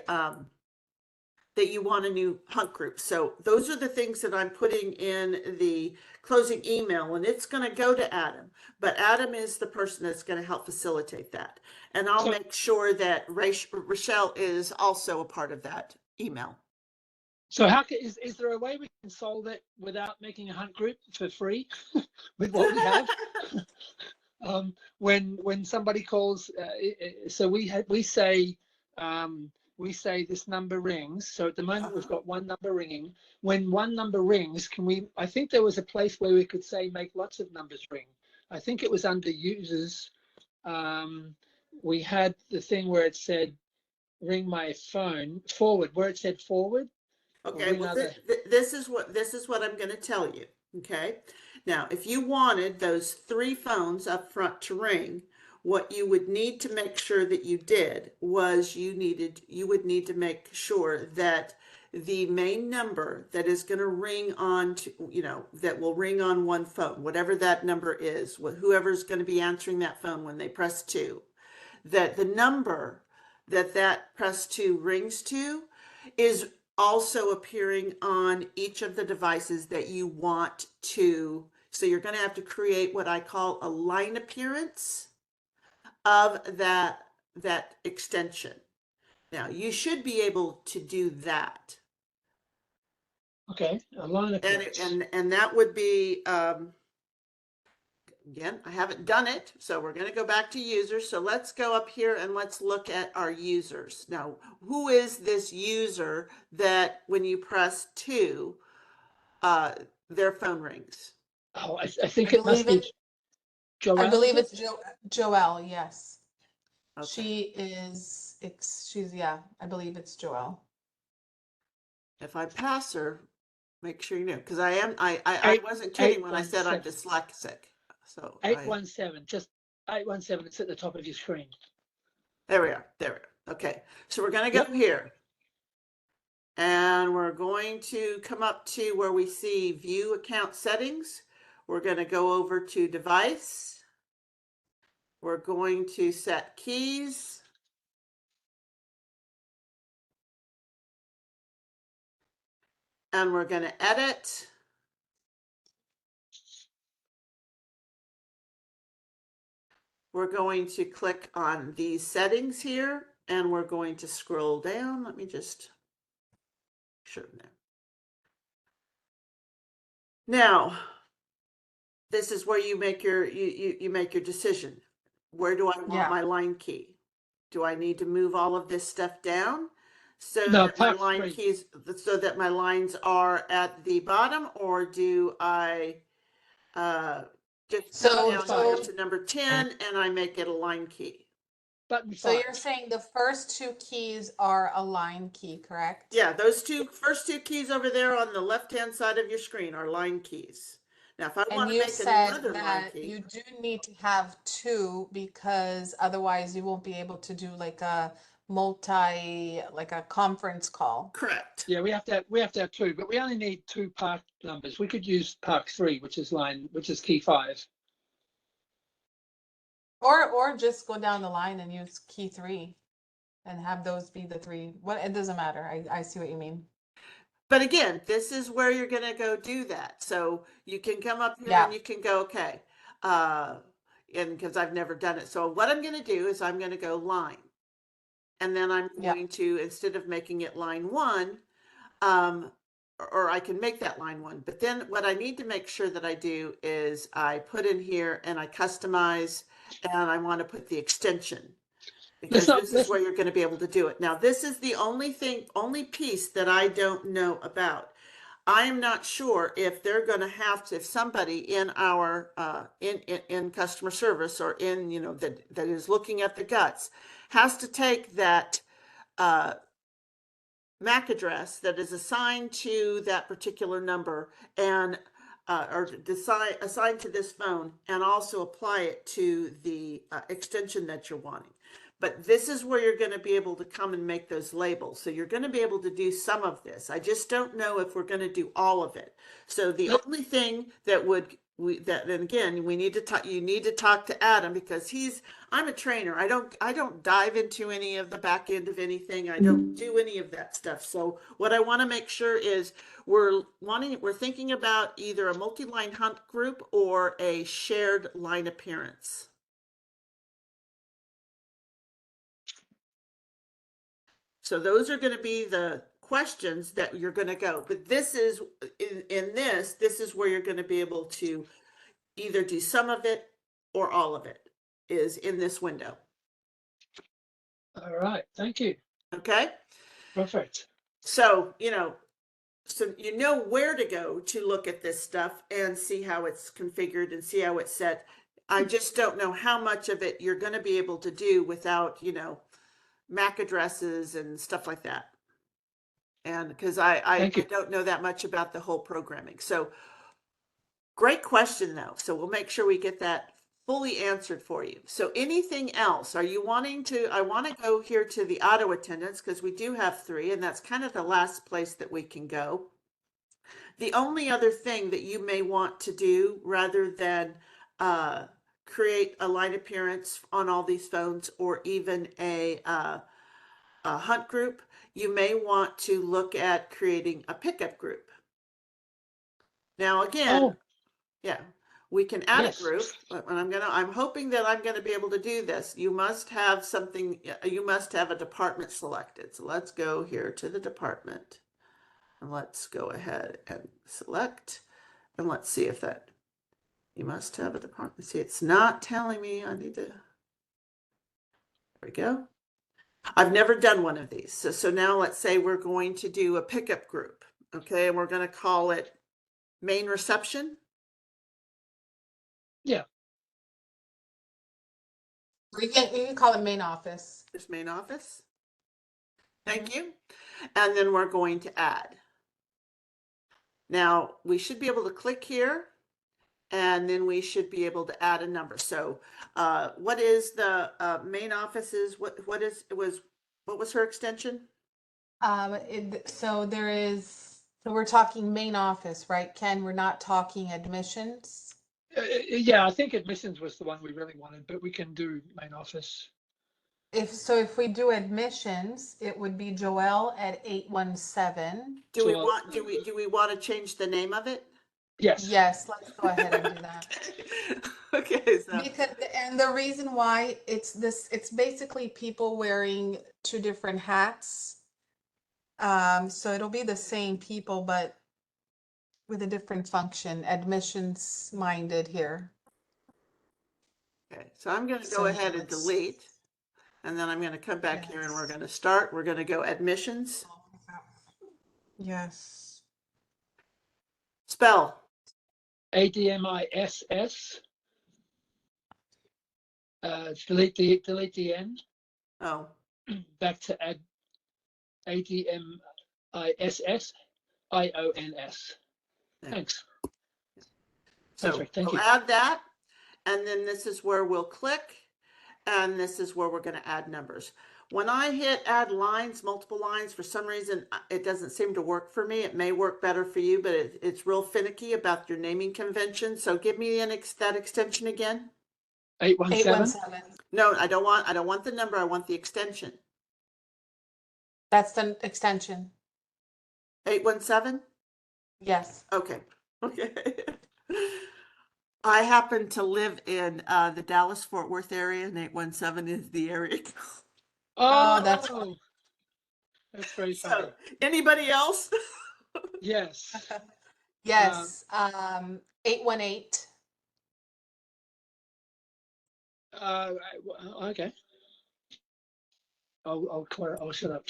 that you want a new hunt group. So those are the things that I'm putting in the closing email, and it's going to go to Adam, but Adam is the person that's going to help facilitate that. And I'll So- make sure that Rochelle is also a part of that email. So how is there a way we can solve it without making a hunt group for free with what we have? When somebody calls, so we say this number rings. So at the moment we've got one number ringing. When one number rings, can we? I think there was a place where we could say make lots of numbers ring. I think it was under users. We had the thing where it said ring my phone forward, where it said forward. Okay, well, this is what I'm going to tell you. Okay, now if you wanted those 3 phones up front to ring, what you would need to make sure that you did was you would need to make sure that the main number that is going to ring on to, that will ring on one phone, whatever that number is, whoever's going to be answering that phone when they press 2, that the number that press 2 rings to is also appearing on each of the devices that you want to. So you're going to have to create what I call a line appearance of that extension. Now you should be able to do that. Okay, a line appearance. And that would be, again, I haven't done it, so we're going to go back to users. So let's go up here and let's look at our users. Now, who is this user that when you press 2, their phone rings? Oh, I think it must be Joelle. I believe it's Joelle, yes. Okay. She's, yeah, I believe it's Joelle. If I pass her, make sure you know, because I wasn't kidding when I said I'm dyslexic. So 817, just 817. It's at the top of your screen. There we are. Okay, so we're going to go here. And we're going to come up to where we see view account settings. We're going to go over to device. We're going to set keys. And we're going to edit. We're going to click on these settings here, and we're going to scroll down. Let me just show them there. Now, this is where you make your you make your decision. Where do I want my line key? Do I need to move all of this stuff down so that my line keys, so that my lines are at the bottom, or do I just go down to number 10 and I make it a line key? So you're saying the first 2 keys are a line key, correct? Yeah, those first two keys over there on the left-hand side of your screen are line keys. Now, if I want to make another line key, you do need to have 2 because otherwise you won't be able to do like a like a conference call. Correct. Yeah, we have to have 2, but we only need 2 park numbers. We could use park 3, which is key 5. Or just go down the line and use key 3 and have those be the 3. It doesn't matter. I see what you mean. But again, this is where you're going to go do that. So you can come up here and you can go, okay, and because I've never done it. So what I'm going to do is I'm going to go line. And then I'm going to, instead of making it line 1, or I can make that line 1. But then what I need to make sure that I do is I put in here and I customize, and I want to put the extension, because this is where you're going to be able to do it. Now, this is the only piece that I don't know about. I am not sure if they're going to have to, if somebody in our in customer service or in, that is looking at the guts, has to take that MAC address that is assigned to that particular number and or assigned to this phone, and also apply it to the extension that you're wanting. But this is where you're going to be able to come and make those labels. So you're going to be able to do some of this. I just don't know if we're going to do all of it. So the only thing that and again, we need to talk, you need to talk to Adam, because I'm a trainer. I don't dive into any of the back end of anything. I don't do any of that stuff. So what I want to make sure is we're thinking about either a multi-line hunt group or a shared line appearance. So those are going to be the questions that you're going to go. But this is this is where you're going to be able to either do some of it or all of it is in this window. All right. Thank you. Okay. Perfect. So, so you know where to go to look at this stuff and see how it's configured and see how it's set. I just don't know how much of it you're going to be able to do without, MAC addresses and stuff like that. And because I don't know that much about the whole programming. So great question though. So we'll make sure we get that fully answered for you. So anything else? Are you wanting to, I want to go here to the auto attendance because we do have 3, and that's kind of the last place that we can go. The only other thing that you may want to do, rather than create a line appearance on all these phones or even a hunt group, you may want to look at creating a pickup group. Now, again, yeah, we can add a group, and I'm hoping that I'm gonna be able to do this. You must have something, you must have a department selected. So let's go here to the department, and let's go ahead and select, and let's see if that, you must have a department. See, it's not telling me. I need to, there we go. I've never done one of these. So now let's say we're going to do a pickup group. Okay, and we're going to call it main reception. Yeah. You can call it main office. This main office. Thank you. And then we're going to add. Now we should be able to click here, and then we should be able to add a number. So what is the main office's, what was her extension? So we're talking main office, right, Ken? We're not talking admissions. Yeah, I think admissions was the one we really wanted, but we can do main office. If we do admissions, it would be Joelle at 817. Do we want to change the name of it? Yes. Yes, let's go ahead and do that. Okay. So. And the reason why it's basically people wearing 2 different hats. So it'll be the same people, but with a different function, admissions minded here. Okay, so I'm going to go ahead and delete, and then I'm going to come back here, and we're going to start. We're going to go admissions. Yes. Spell. ADMISS. Delete the N. Oh. Back to add ADMISS IONS. Thanks. So perfect. Thank we'll you. add that, and then this is where we'll click, and this is where we're going to add numbers. When I hit add lines, multiple lines, for some reason it doesn't seem to work for me. It may work better for you, but it's real finicky about your naming convention. So give me that extension again. 817. No, I don't want the number. I want the extension. That's the extension. 817? Yes. Okay. I happen to live in the Dallas-Fort Worth area, and 817 is the area. Oh, that's very funny. So, anybody else? Yes. Yes. 818. Okay. I'll shut up.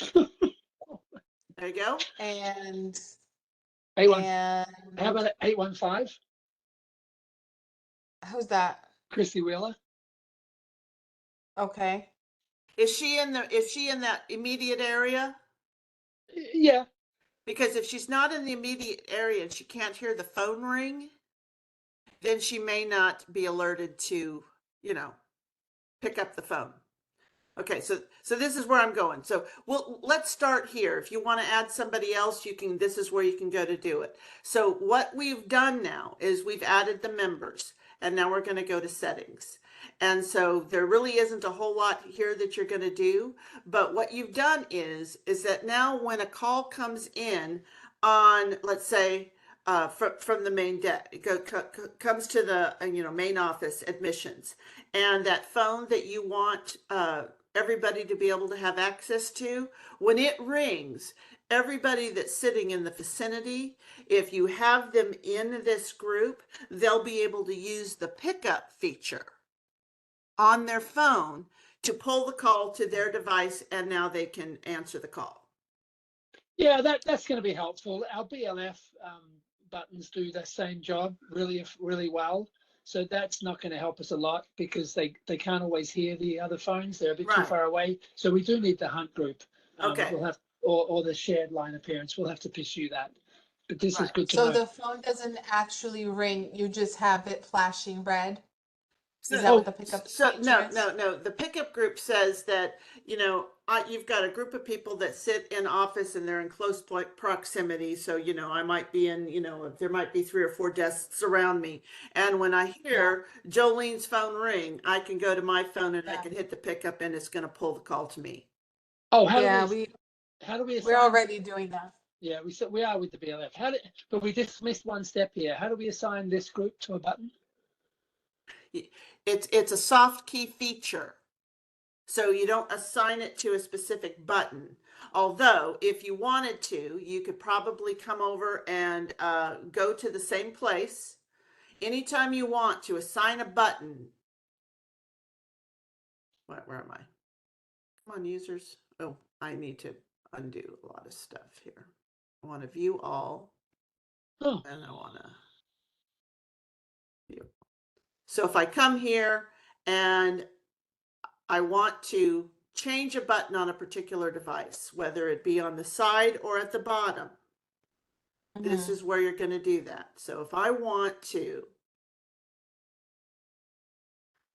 There you go. And 81. and How about 815? who's that? Christy Wheeler. Okay. Is she in that immediate area? Yeah. Because if she's not in the immediate area and she can't hear the phone ring, then she may not be alerted to, you know, pick up the phone. Okay, so this is where I'm going. So let's start here. If you want to add somebody else, you can, this is where you can go to do it. So what we've done now is we've added the members, and now we're going to go to settings. And so there really isn't a whole lot here that you're going to do, but what you've done is that now when a call comes in on, let's say, from the main desk, comes to the main office admissions, and that phone that you want everybody to be able to have access to, when it rings, everybody that's sitting in the vicinity, if you have them in this group, they'll be able to use the pickup feature on their phone to pull the call to their device, and now they can answer the call. Yeah, that's going to be helpful. Our BLF buttons do the same job really well. So that's not going to help us a lot because they can't always hear the other phones. They're a bit too Right. far away. So we do need the hunt group. Okay. We'll have, or the shared line appearance. We'll have to pursue that. But this is Right. good to So know. the phone doesn't actually ring, you just have it flashing red? So, Is that what the pickup so feature no, is? no. The pickup group says that, you've got a group of people that sit in office and they're in close proximity. So, I might be in, there might be 3 or 4 desks around me. And when I hear Jolene's phone ring, I can go to my phone and I Yeah. can hit the pickup and it's going to pull the call to me. Oh, Yeah, how do we assign? we're already doing that. Yeah, we are with the BLF. But we just missed one step here. How do we assign this group to a button? It's a soft key feature. So you don't assign it to a specific button. Although, if you wanted to, you could probably come over and go to the same place. Anytime you want to assign a button. Where am I? Come on, users. Oh, I need to undo a lot of stuff here. I want to view all. Oh. And I want to view. So if I come here and I want to change a button on a particular device, whether it be on the side or at the bottom, this is where you're going to do that. So if I want to,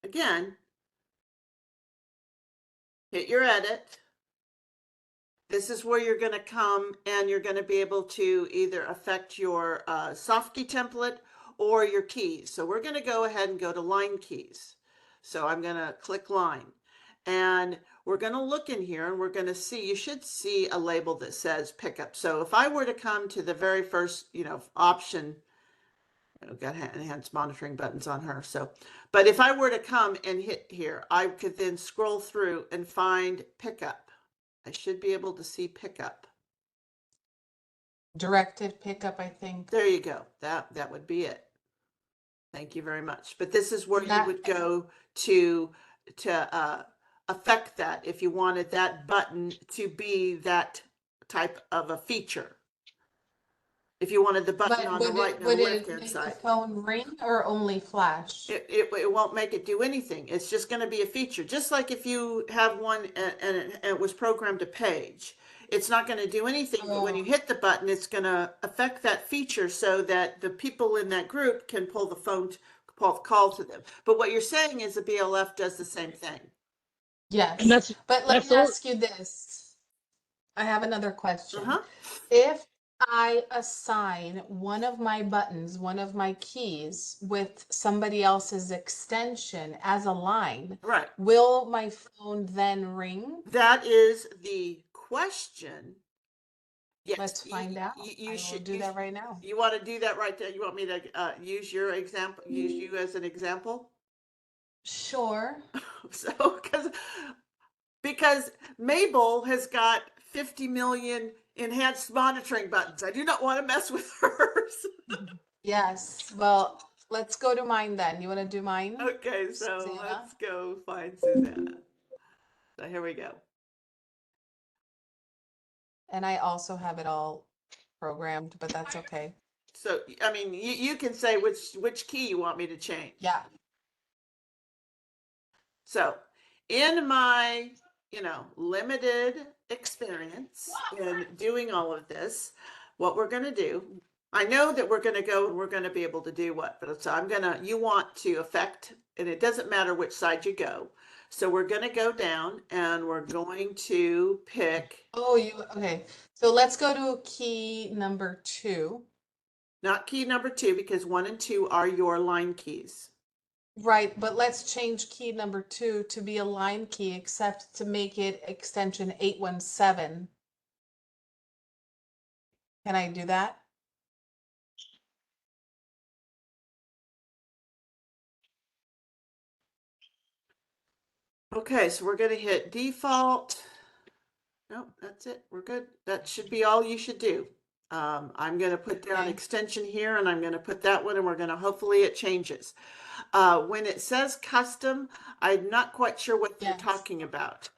again, hit your edit, this is where you're going to come and you're going to be able to either affect your soft key template or your keys. So we're going to go ahead and go to line keys. So I'm going to click line. And we're going to look in here and we're going to see, you should see a label that says pickup. So if I were to come to the very first, option, I've got enhanced monitoring buttons on her. So, but if I were to come and hit here, I could then scroll through and find pickup. I should be able to see pickup. Directed pickup, I think. There you go. That would be it. Thank you very much. But this is where you would go to affect that if you wanted that button to be that type of a feature. If you wanted the button But on the right and would the it left hand make side. the phone ring or only flash? It won't make it do anything. It's just going to be a feature. Just like if you have one and it was programmed to page. It's not going to do anything, but when you hit the button, it's going to affect that feature so that the people in that group can pull the phone, pull the call to them. But what you're saying is the BLF does the same thing. Yes. And But let that's me all. ask you this. I have another question. Uh-huh. If I assign one of my buttons, one of my keys with somebody else's extension as a line, Right. will my phone then ring? That is the question. Yes. Let's find out. I will do that right now. You want to do that right there? You want me to use your example, use you as an example? Sure. So, because Mabel has got 50 million enhanced monitoring buttons. I do not want to mess with hers. Yes. Well, let's go to mine then. You want to do mine? Okay, so Susanna? let's go find Susanna. So here we go. And I also have it all programmed, but that's okay. So, I mean, you can say which key you want me to change. Yeah. So in my limited experience in doing all of this, what we're going to do, I know that we're going to go and we're going to be able to do what, but so you want to affect, and it doesn't matter which side you go. So we're going to go down and we're going to pick, Okay. So let's go to key number 2. not key number 2, because 1 and 2 are your line keys. Right, but let's change key number 2 to be a line key, except to make it extension 817. Can I do that? Okay, so we're going to hit default. Nope, that's it. We're good. That should be all you should do. I'm going to put down Okay. extension here, and I'm going to put that one, and we're going to, hopefully it changes. When it says custom, I'm not quite sure what they're Yes. talking about.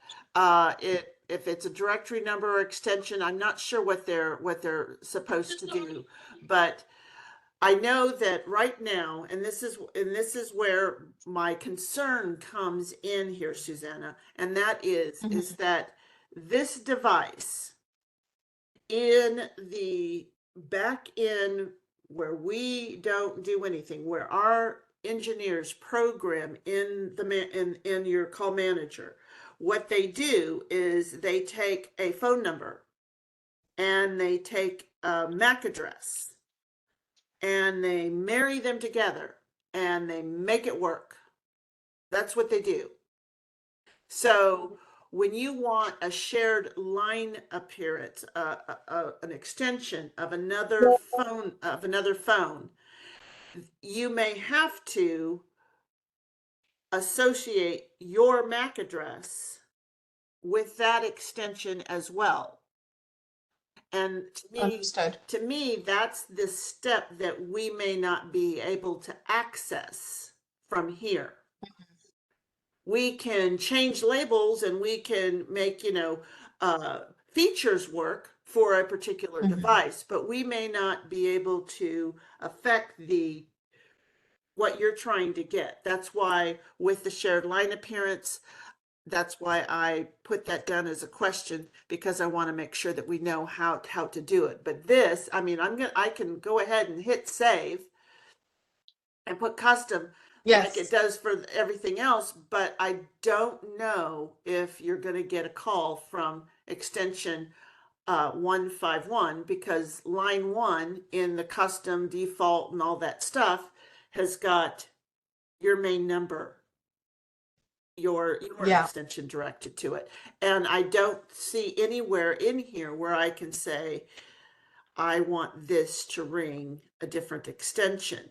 If it's a directory number or extension, I'm not sure what they're supposed to do, but I know that right now, and this is where my concern comes in here, Susanna, and that is that this device in the back end where we don't do anything, where our engineers program in in your call manager, what they do is they take a phone number and they take a MAC address and they marry them together and they make it work. That's what they do. So when you want a shared line appearance, an extension of another phone, you may have to associate your MAC address with that extension as well. And Understood. to me, that's the step that we may not be able to access from here. We can change labels and we can make, features work for a particular device, but we may not be able to affect what you're trying to get. That's why with the shared line appearance, that's why I put that down as a question, because I want to make sure that we know how to do it. But this, I can go ahead and hit save and put custom like it Yes. does for everything else, but I don't know if you're going to get a call from extension 151, because line 1 in the custom default and all that stuff has got your main number, your Yeah. extension directed to it. And I don't see anywhere in here where I can say, I want this to ring a different extension.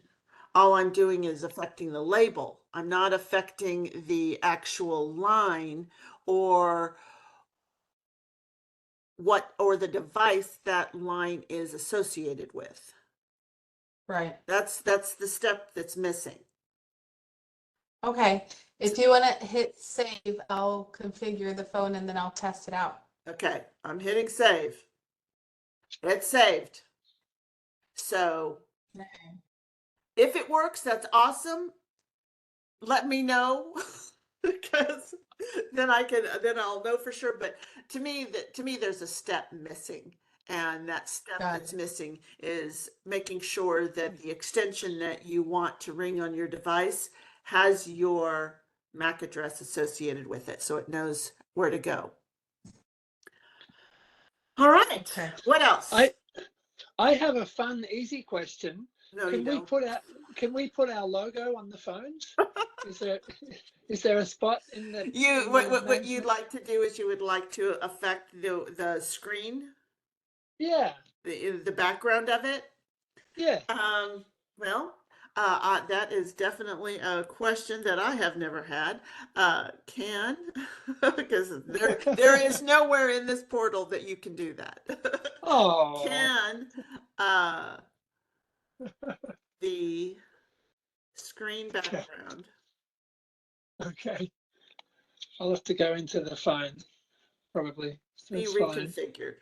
All I'm doing is affecting the label. I'm not affecting the actual line or the device that line is associated with. Right. That's the step that's missing. Okay. If you want to hit save, I'll configure the phone and then I'll test it out. Okay, I'm hitting save. It's saved. So if it works, that's awesome. Let me know because then I'll know for sure. But to me, there's a step missing, and that step that's missing is making sure that the extension that you want to ring on your device has your MAC address associated with it, so it knows where to go. All right. Okay. What else? I have a fun, easy question. No, Can we put our logo on the phones? Is there a spot in the what you'd like to do is you would like to affect the screen? Yeah. The background of it? Yeah. Well, that is definitely a question that I have never had. Because there is nowhere in this portal that you can do that. Oh. Can the screen background? Okay. I'll have to go into the phone, probably. Be That's fine. reconfigured.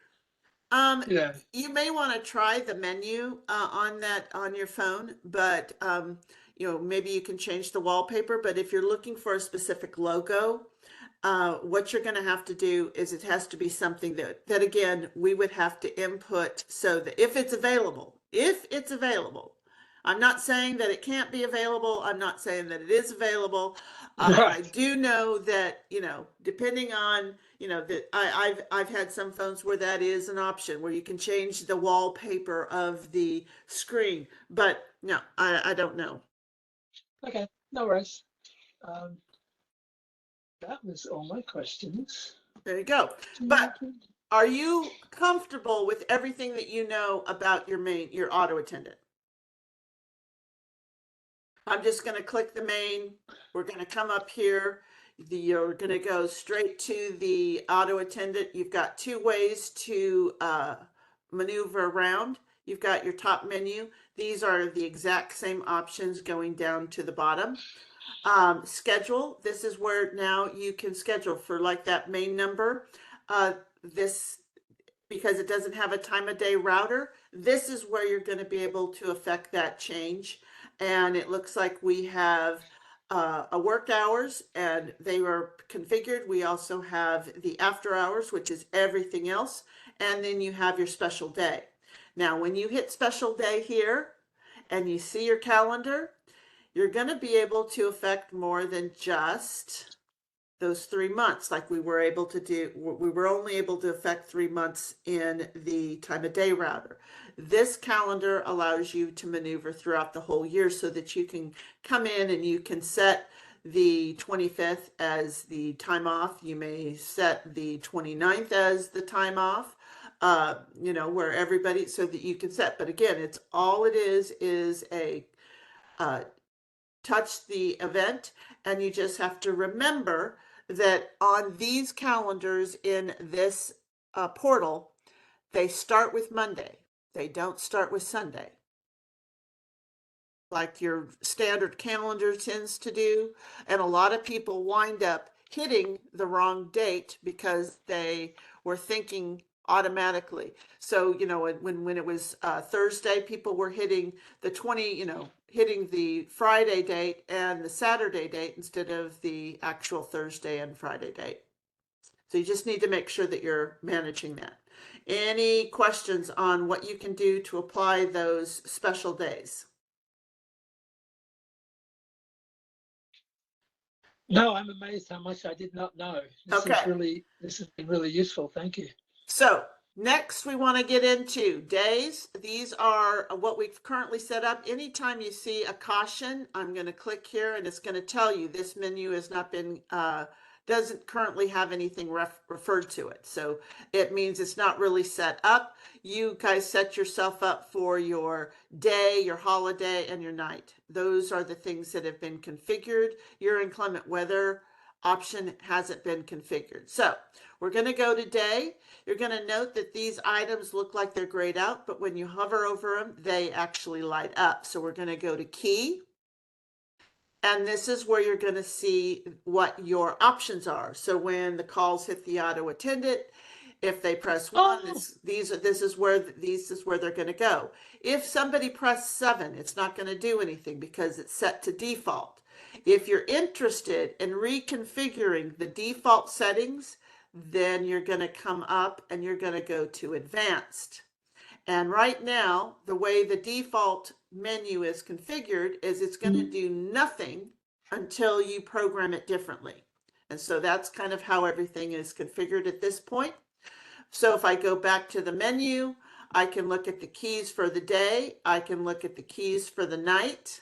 Yeah. You may want to try the menu on your phone, but maybe you can change the wallpaper. But if you're looking for a specific logo, what you're going to have to do is it has to be something that again, we would have to input so that if it's available, I'm not saying that it can't be available. I'm not saying that it is available. And I Right. do know that, depending on, that I've had some phones where that is an option where you can change the wallpaper of the screen, but no, I don't know. Okay, no worries. That was all my questions. There you go. But are you comfortable with everything that you know about your auto attendant? I'm just going to click the main. We're going to come up here. You're going to go straight to the auto attendant. You've got two ways to maneuver around. You've got your top menu. These are the exact same options going down to the bottom. Schedule. This is where now you can schedule for like that main number. This, because it doesn't have a time of day router, this is where you're going to be able to affect that change. And it looks like we have a work hours and they were configured. We also have the after hours, which is everything else. And then you have your special day. Now, when you hit special day here and you see your calendar, you're going to be able to affect more than just those 3 months. Like we were able to do, we were only able to affect 3 months in the time of day router. This calendar allows you to maneuver throughout the whole year so that you can come in and you can set the 25th as the time off. You may set the 29th as the time off, where everybody, so that you can set. But again, it's all it is a touch the event, and you just have to remember that on these calendars in this portal, they start with Monday. They don't start with Sunday, like your standard calendar tends to do. And a lot of people wind up hitting the wrong date because they were thinking automatically. So, when it was Thursday, people were hitting the 20, hitting the Friday date and the Saturday date instead of the actual Thursday and Friday date. So you just need to make sure that you're managing that. Any questions on what you can do to apply those special days? No, I'm amazed how much I did not know. This has been really useful. Thank you. So next we want to get into days. These are what we've currently set up. Anytime you see a caution, I'm going to click here and it's going to tell you this menu has not been, doesn't currently have anything referred to it. So it means it's not really set up. You guys set yourself up for your day, your holiday, and your night. Those are the things that have been configured. Your inclement weather option hasn't been configured. So we're going to go to day. You're going to note that these items look like they're grayed out, but when you hover over them, they actually light up. So we're going to go to key. And this is where you're going to see what your options are. So when the calls hit the auto attendant, if they press 1, this is where they're going to go. If somebody pressed 7, it's not going to do anything because it's set to default. If you're interested in reconfiguring the default settings, then you're going to come up and you're going to go to advanced. And right now, the way the default menu is configured is it's going to do nothing until you program it differently. And so that's kind of how everything is configured at this point. So if I go back to the menu, I can look at the keys for the day. I can look at the keys for the night.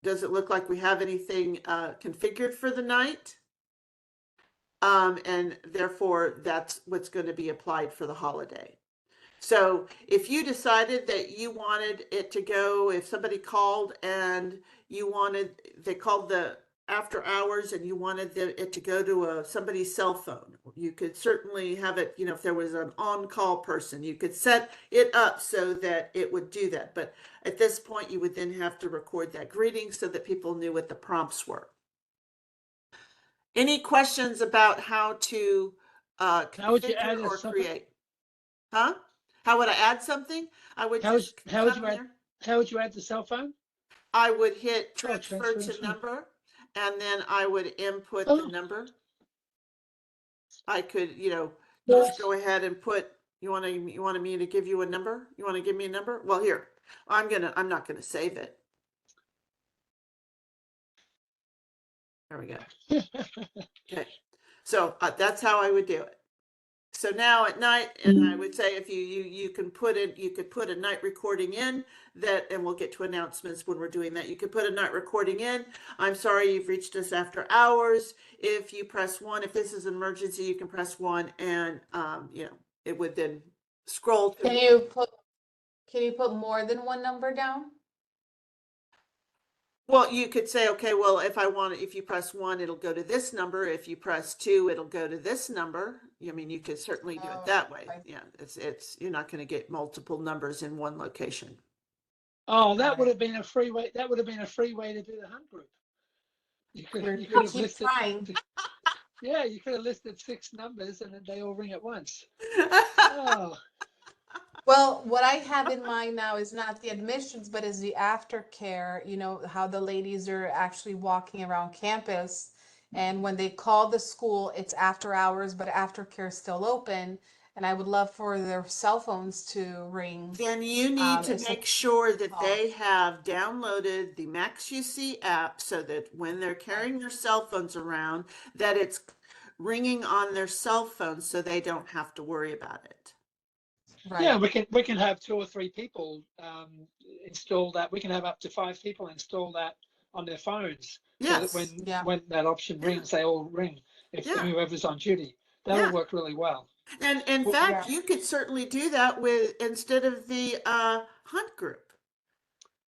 Does it look like we have anything configured for the night? And therefore, that's what's going to be applied for the holiday. So if you decided that you wanted it to go, if somebody called and they called the after hours and you wanted it to go to somebody's cell phone, you could certainly have it, if there was an on-call person, you could set it up so that it would do that. But at this point, you would then have to record that greeting so that people knew what the prompts were. Any questions about how to configure or create? Huh? How would I add something? I would just how would you add the cell phone? I would hit Oh, transfer transfer to to- number, and then I would input Oh. the number. I could, just Yes. go ahead and put, you want me to give you a number? You want to give me a number? Well, here, I'm not gonna save it. There we go. Okay. So that's how I would do it. So now at night, and I would say if you could put a night recording in that, and we'll get to announcements when we're doing that. You could put a night recording in. I'm sorry, you've reached us after hours. If you press 1, if this is an emergency, you can press 1, and it would then scroll to. Can you put more than one number down? Well, you could say, okay, well, if you press 1, it'll go to this number. If you press 2, it'll go to this number. I mean, you could certainly do it that way. Yeah, you're not going to get multiple numbers in one location. Oh, that would Right. have been a free way. That would have been a free way to do the hunt group. You could have Keep listed. trying. Yeah, you could have listed 6 numbers and then they all ring at once. Oh, Well, what I have in mind now is not the admissions, but is the aftercare, how the ladies are actually walking around campus. And when they call the school, it's after hours, but aftercare is still open. And I would love for their cell phones to ring. Then you need to if make sure that call. they have downloaded the MaxUC app so that when they're carrying their cell phones around, that it's ringing on their cell phones so they don't have to worry about it. yeah. Right. We can have 2 or 3 people install that. We can have up to 5 people install that on their phones, so that Yes. Yeah. when that option rings, they all ring. If Yeah. whoever's on duty, that'll Yeah. work really well. And in Well, fact, Yeah. you could certainly do that instead of the hunt group.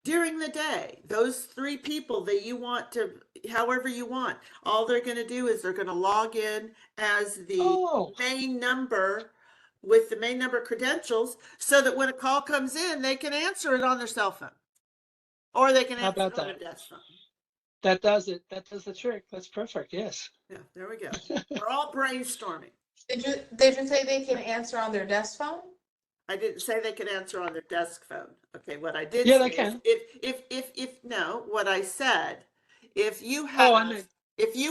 During the day, those 3 people that you want to, however you want, all they're going to do is they're going to log in as the Oh, main number with the main number credentials so that when a call comes in, they can answer it on their cell phone or they can how answer about it on their that? desk phone. That does it. That does the trick. That's perfect. Yes. Yeah, there we go. We're all brainstorming. Did you say they can answer on their desk phone? I didn't say they could answer on their desk phone. Okay, what I did Yeah, say they is can. if no, what I said, if you Oh, I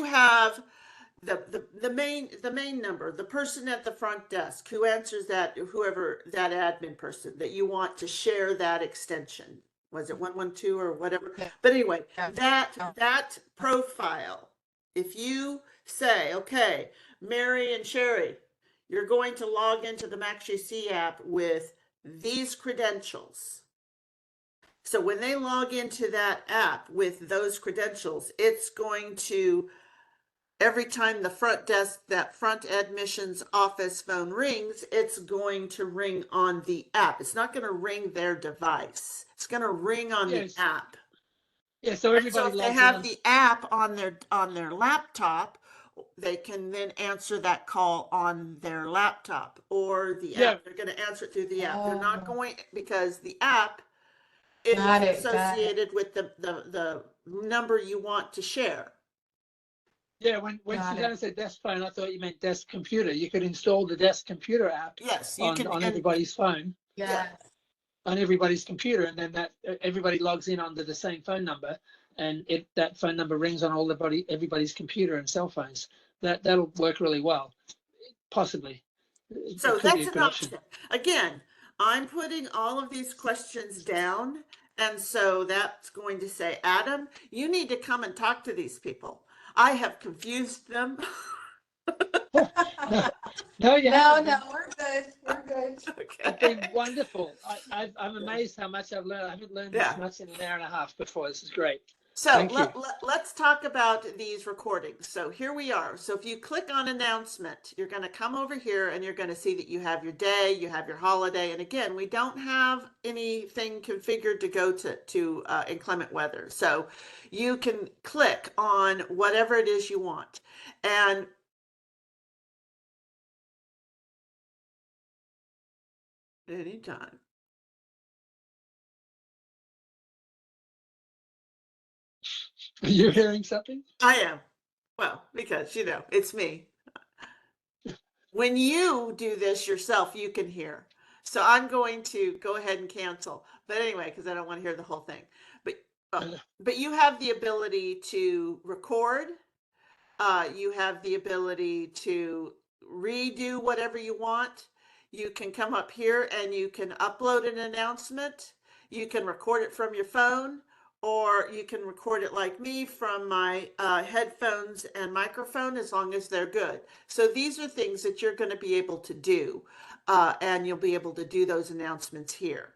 have mean, the main number, the person at the front desk who answers that, whoever that admin person that you want to share that extension, was it 112 or whatever? Yeah. But anyway, Yeah. that profile, if you say, okay, Mary and Cherri, you're going to log into the MaxUC app with these credentials. So when they log into that app with those credentials, it's going to, every time the front desk, that front admissions office phone rings, it's going to ring on the app. It's not going to ring their device. It's going to ring on the yes. app. Yeah. So And everybody so if they logs in have on. the app on their laptop, they can then answer that call on their laptop or the Yeah. app. They're going to answer it through the app. They're not Oh, going, because the app is got it. associated with the number you want to share. Yeah. When Got it. Susanna said desk phone, I thought you meant desk computer. You could install the desk computer app Yes, you can. on And everybody's phone, Yes. on everybody's computer, and then that everybody logs in under the same phone number, and that phone number rings on everybody's computer and cell phones. That'll work really well. Possibly. It so could be that's a an good option. option. Again, I'm putting all of these questions down. And so that's going to say, Adam, you need to come and talk to these people. I have confused them. No, you No, haven't. no, we're good. We're good. It's been Okay. wonderful. I'm amazed how much I've learned. I haven't learned this Yeah. much in an hour and a half before. This is great. So Thank you. let's talk about these recordings. So here we are. So if you click on announcement, you're going to come over here and you're going to see that you have your day, you have your holiday. And again, we don't have anything configured to go to inclement weather. So you can click on whatever it is you want. And anytime. Are you hearing something? I am. Well, because, it's me. When you do this yourself, you can hear. So I'm going to go ahead and cancel. But anyway, because I don't want to hear the whole thing. But But you have the ability to record. You have the ability to redo whatever you want. You can come up here and you can upload an announcement. You can record it from your phone, or you can record it like me from my headphones and microphone, as long as they're good. So these are things that you're going to be able to do, and you'll be able to do those announcements here.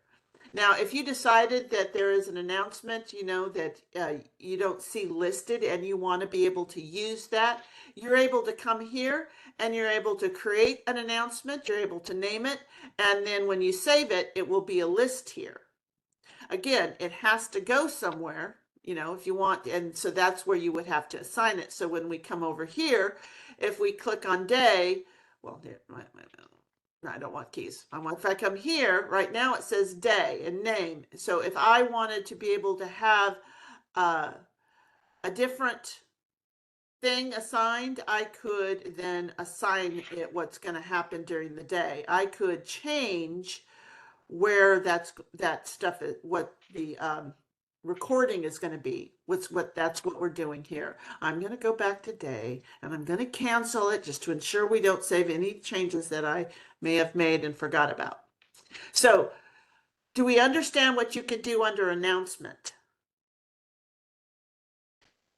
Now, if you decided that there is an announcement, that you don't see listed and you want to be able to use that, you're able to come here and you're able to create an announcement. You're able to name it. And then when you save it, it will be a list here. Again, it has to go somewhere, if you want. And so that's where you would have to assign it. So when we come over here, if we click on day, well, I don't want keys. If I come here, right now it says day and name. So if I wanted to be able to have a different thing assigned, I could then assign it what's going to happen during the day. I could change where that stuff is, what the recording is going to be. That's what we're doing here. I'm going to go back to day and I'm going to cancel it just to ensure we don't save any changes that I may have made and forgot about. So do we understand what you can do under announcement?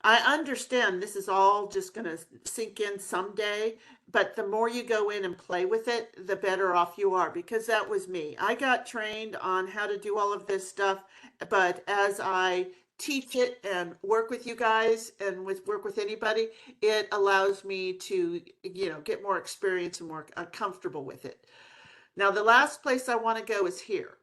I understand this is all just going to sink in someday, but the more you go in and play with it, the better off you are, because that was me. I got trained on how to do all of this stuff, but as I teach it and work with you guys and work with anybody, it allows me to, get more experience and more comfortable with it. Now, the last place I want to go is here.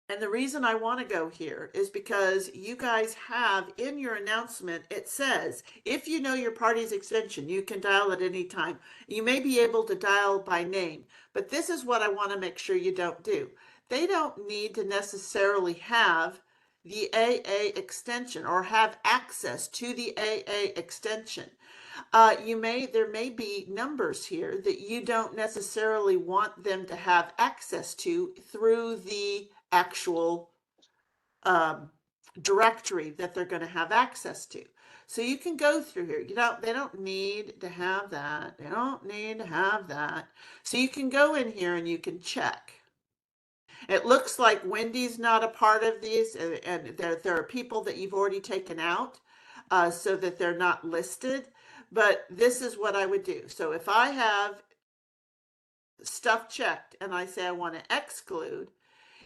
And the reason I want to go here is because you guys have in your announcement, it says, if you know your party's extension, you can dial at any time. You may be able to dial by name, but this is what I want to make sure you don't do. They don't need to necessarily have the AA extension or have access to the AA extension. There may be numbers here that you don't necessarily want them to have access to through the actual directory that they're going to have access to. So you can go through here. They don't need to have that. They don't need to have that. So you can go in here and you can check. It looks like Wendy's not a part of these, and there are people that you've already taken out so that they're not listed. But this is what I would do. So if I have stuff checked and I say I want to exclude,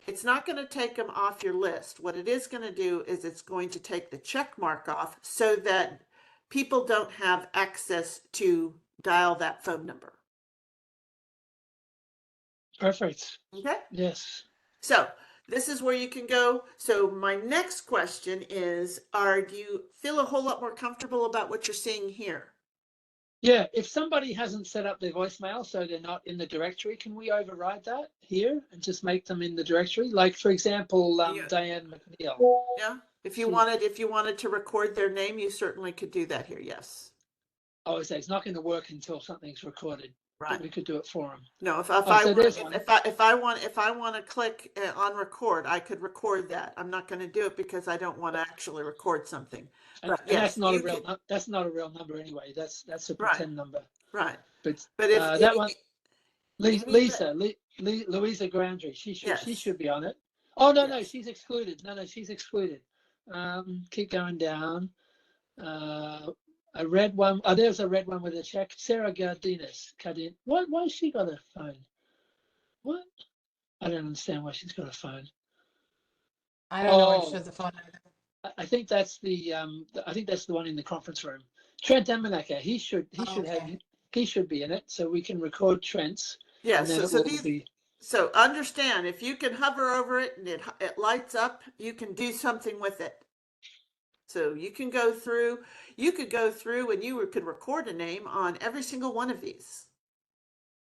it's not going to take them off your list. What it is going to do is it's going to take the check mark off so that people don't have access to dial that phone number. Perfect. Okay? Yes. So this is where you can go. So my next question is, do you feel a whole lot more comfortable about what you're seeing here? Yeah, if somebody hasn't set up their voicemail so they're not in the directory, can we override that here and just make them in the directory? Like, for example, Yeah. Diane McNeil. Yeah. If you wanted to record their name, you certainly could do that here. Yes. Oh, it's not going to work until something's recorded. Right. But we could do it for them. No, if so I want to click on record, I could record that. I'm not going to do it because I don't want to actually record something. And yes, that's not a real. That's not a real number anyway. That's a pretend number. Right. But if that one, Louisa Grandry, she should be on it. Oh no, she's excluded. No, she's excluded. Keep going down. A red one. Oh, there's a red one with a check. Sarah Gardinas. Why has she got a phone? What? I don't understand why she's got a phone. I don't know why she has a phone either. I think that's the one in the conference room. Trent Emenacker, he should be in it, so we can record Trent's. Yes. So understand, if you can hover over it and it lights up, you can do something with it. So you can go through. You could go through and you could record a name on every single one of these.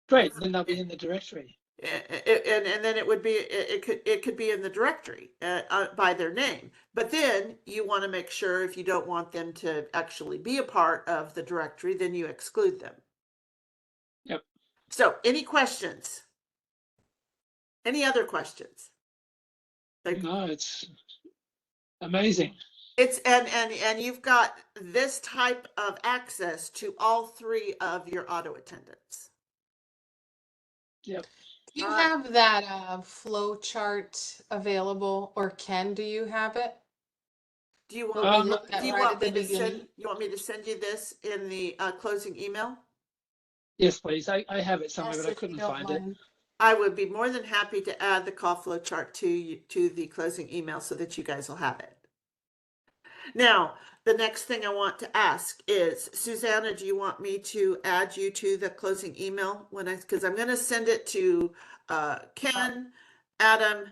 Great, then they'll be in the directory. And then it could be in the directory by their name. But then you want to make sure, if you don't want them to actually be a part of the directory, then you exclude them. Yep. So any questions? Any other questions? No, it's Amazing. It's and you've got this type of access to all three of your auto attendants. Yep. Do you Uh, have that flow chart available, or do you have it? Do you What want we Um, looked at do you right want at me the to send beginning? you want me to send you this in the closing email? yes, please. I have it somewhere, Yes, but I if you couldn't don't find it. mind. I would be more than happy to add the call flow chart to you, to the closing email so that you guys will have it. Now, the next thing I want to ask is, Susanna, do you want me to add you to the closing email because I'm going to send it to Ken, Adam,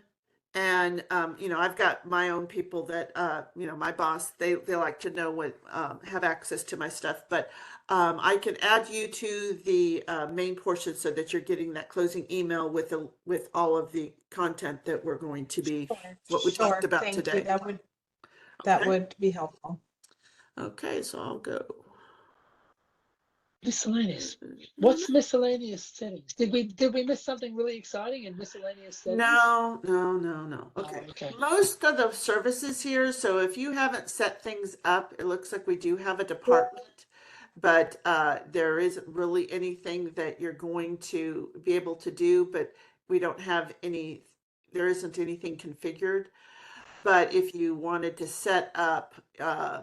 and I've got my own people that my boss, they like to know what have access to my stuff, but I can add you to the main portion so that you're getting that closing email with all of the content that we're going to be what we talked about Thank today. you. That Okay. would be helpful. Okay, so I'll go. Miscellaneous. What's miscellaneous settings? Did we miss something really exciting in miscellaneous settings? No, no, no, no. Okay. Oh, okay. Most of the services here, so if you haven't set things up, it looks like we do have a department, but there isn't really anything that you're going to be able to do, but we don't have there isn't anything configured. But if you wanted to set up uh,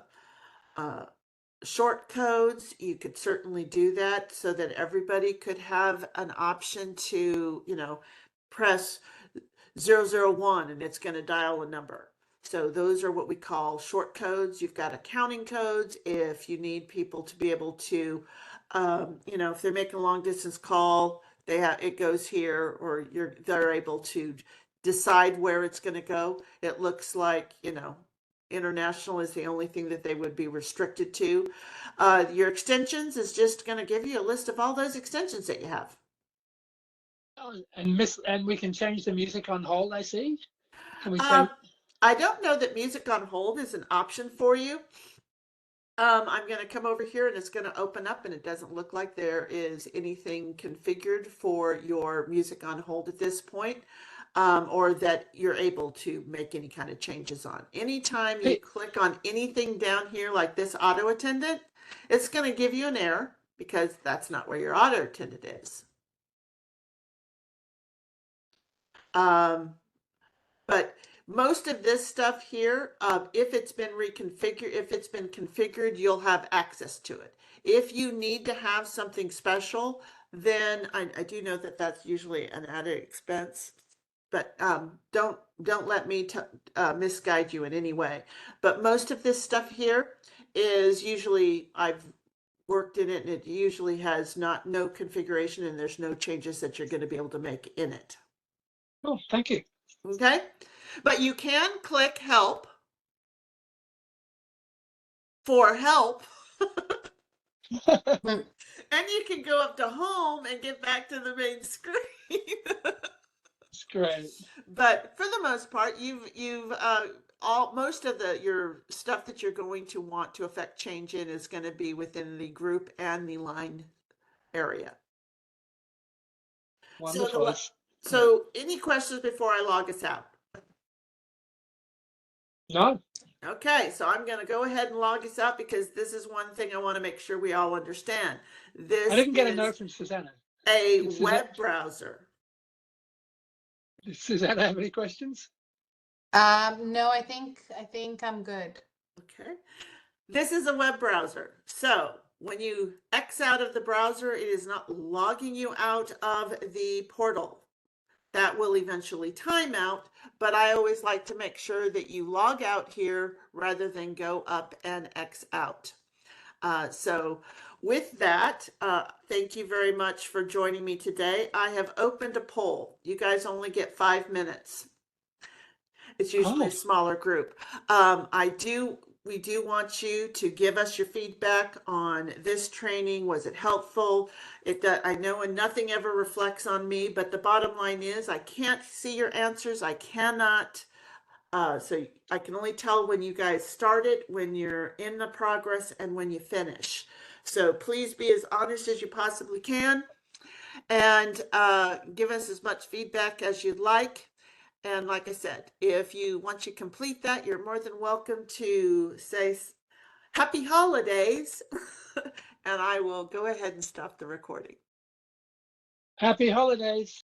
short codes, you could certainly do that so that everybody could have an option to, press 001 and it's going to dial a number. So those are what we call short codes. You've got accounting codes if you need people to be able to, if they're making a long distance call, it goes here, or they're able to decide where it's going to go. It looks like, international is the only thing that they would be restricted to. Your extensions is just going to give you a list of all those extensions that you have. Oh, and we can change the music on hold, I see. Can we Um, change? I don't know that music on hold is an option for you. I'm going to come over here and it's going to open up, and it doesn't look like there is anything configured for your music on hold at this point, or that you're able to make any kind of changes on. Anytime you Hey, click on anything down here like this auto attendant, it's going to give you an error because that's not where your auto attendant is. But most of this stuff here, if it's been configured, you'll have access to it. If you need to have something special, then I do know that that's usually an added expense. But don't let me misguide you in any way. But most of this stuff here is usually I've worked in it, and it usually has no configuration, and there's no changes that you're going to be able to make in it. oh, thank you. Okay, but you can click help for help, Mm. and you can go up to home and get back to the main screen. It's great. But for the most part, you've most of your stuff that you're going to want to affect change in is going to be within the group and the line area. Wonderful. That's great. So any questions before I log us out? No, Okay, so I'm going to go ahead and log us out because this is one thing I want to make sure we all understand. This I didn't get a is note from Susanna. a Did web browser. Does Susanna have any questions? No, I think I'm good. Okay. This is a web browser. So when you X out of the browser, it is not logging you out of the portal. That will eventually time out, but I always like to make sure that you log out here rather than go up and X out. So with that, thank you very much for joining me today. I have opened a poll. You guys only get 5 minutes. It's usually a smaller group. We do want you to give us your feedback on this training. Was it helpful? I know nothing ever reflects on me, but the bottom line is I can't see your answers. I cannot. So I can only tell when you guys started, when you're in the progress, and when you finish. So please be as honest as you possibly can, and give us as much feedback as you'd like. And like I said, once you complete that, you're more than welcome to say happy holidays. And I will go ahead and stop the recording. Happy holidays.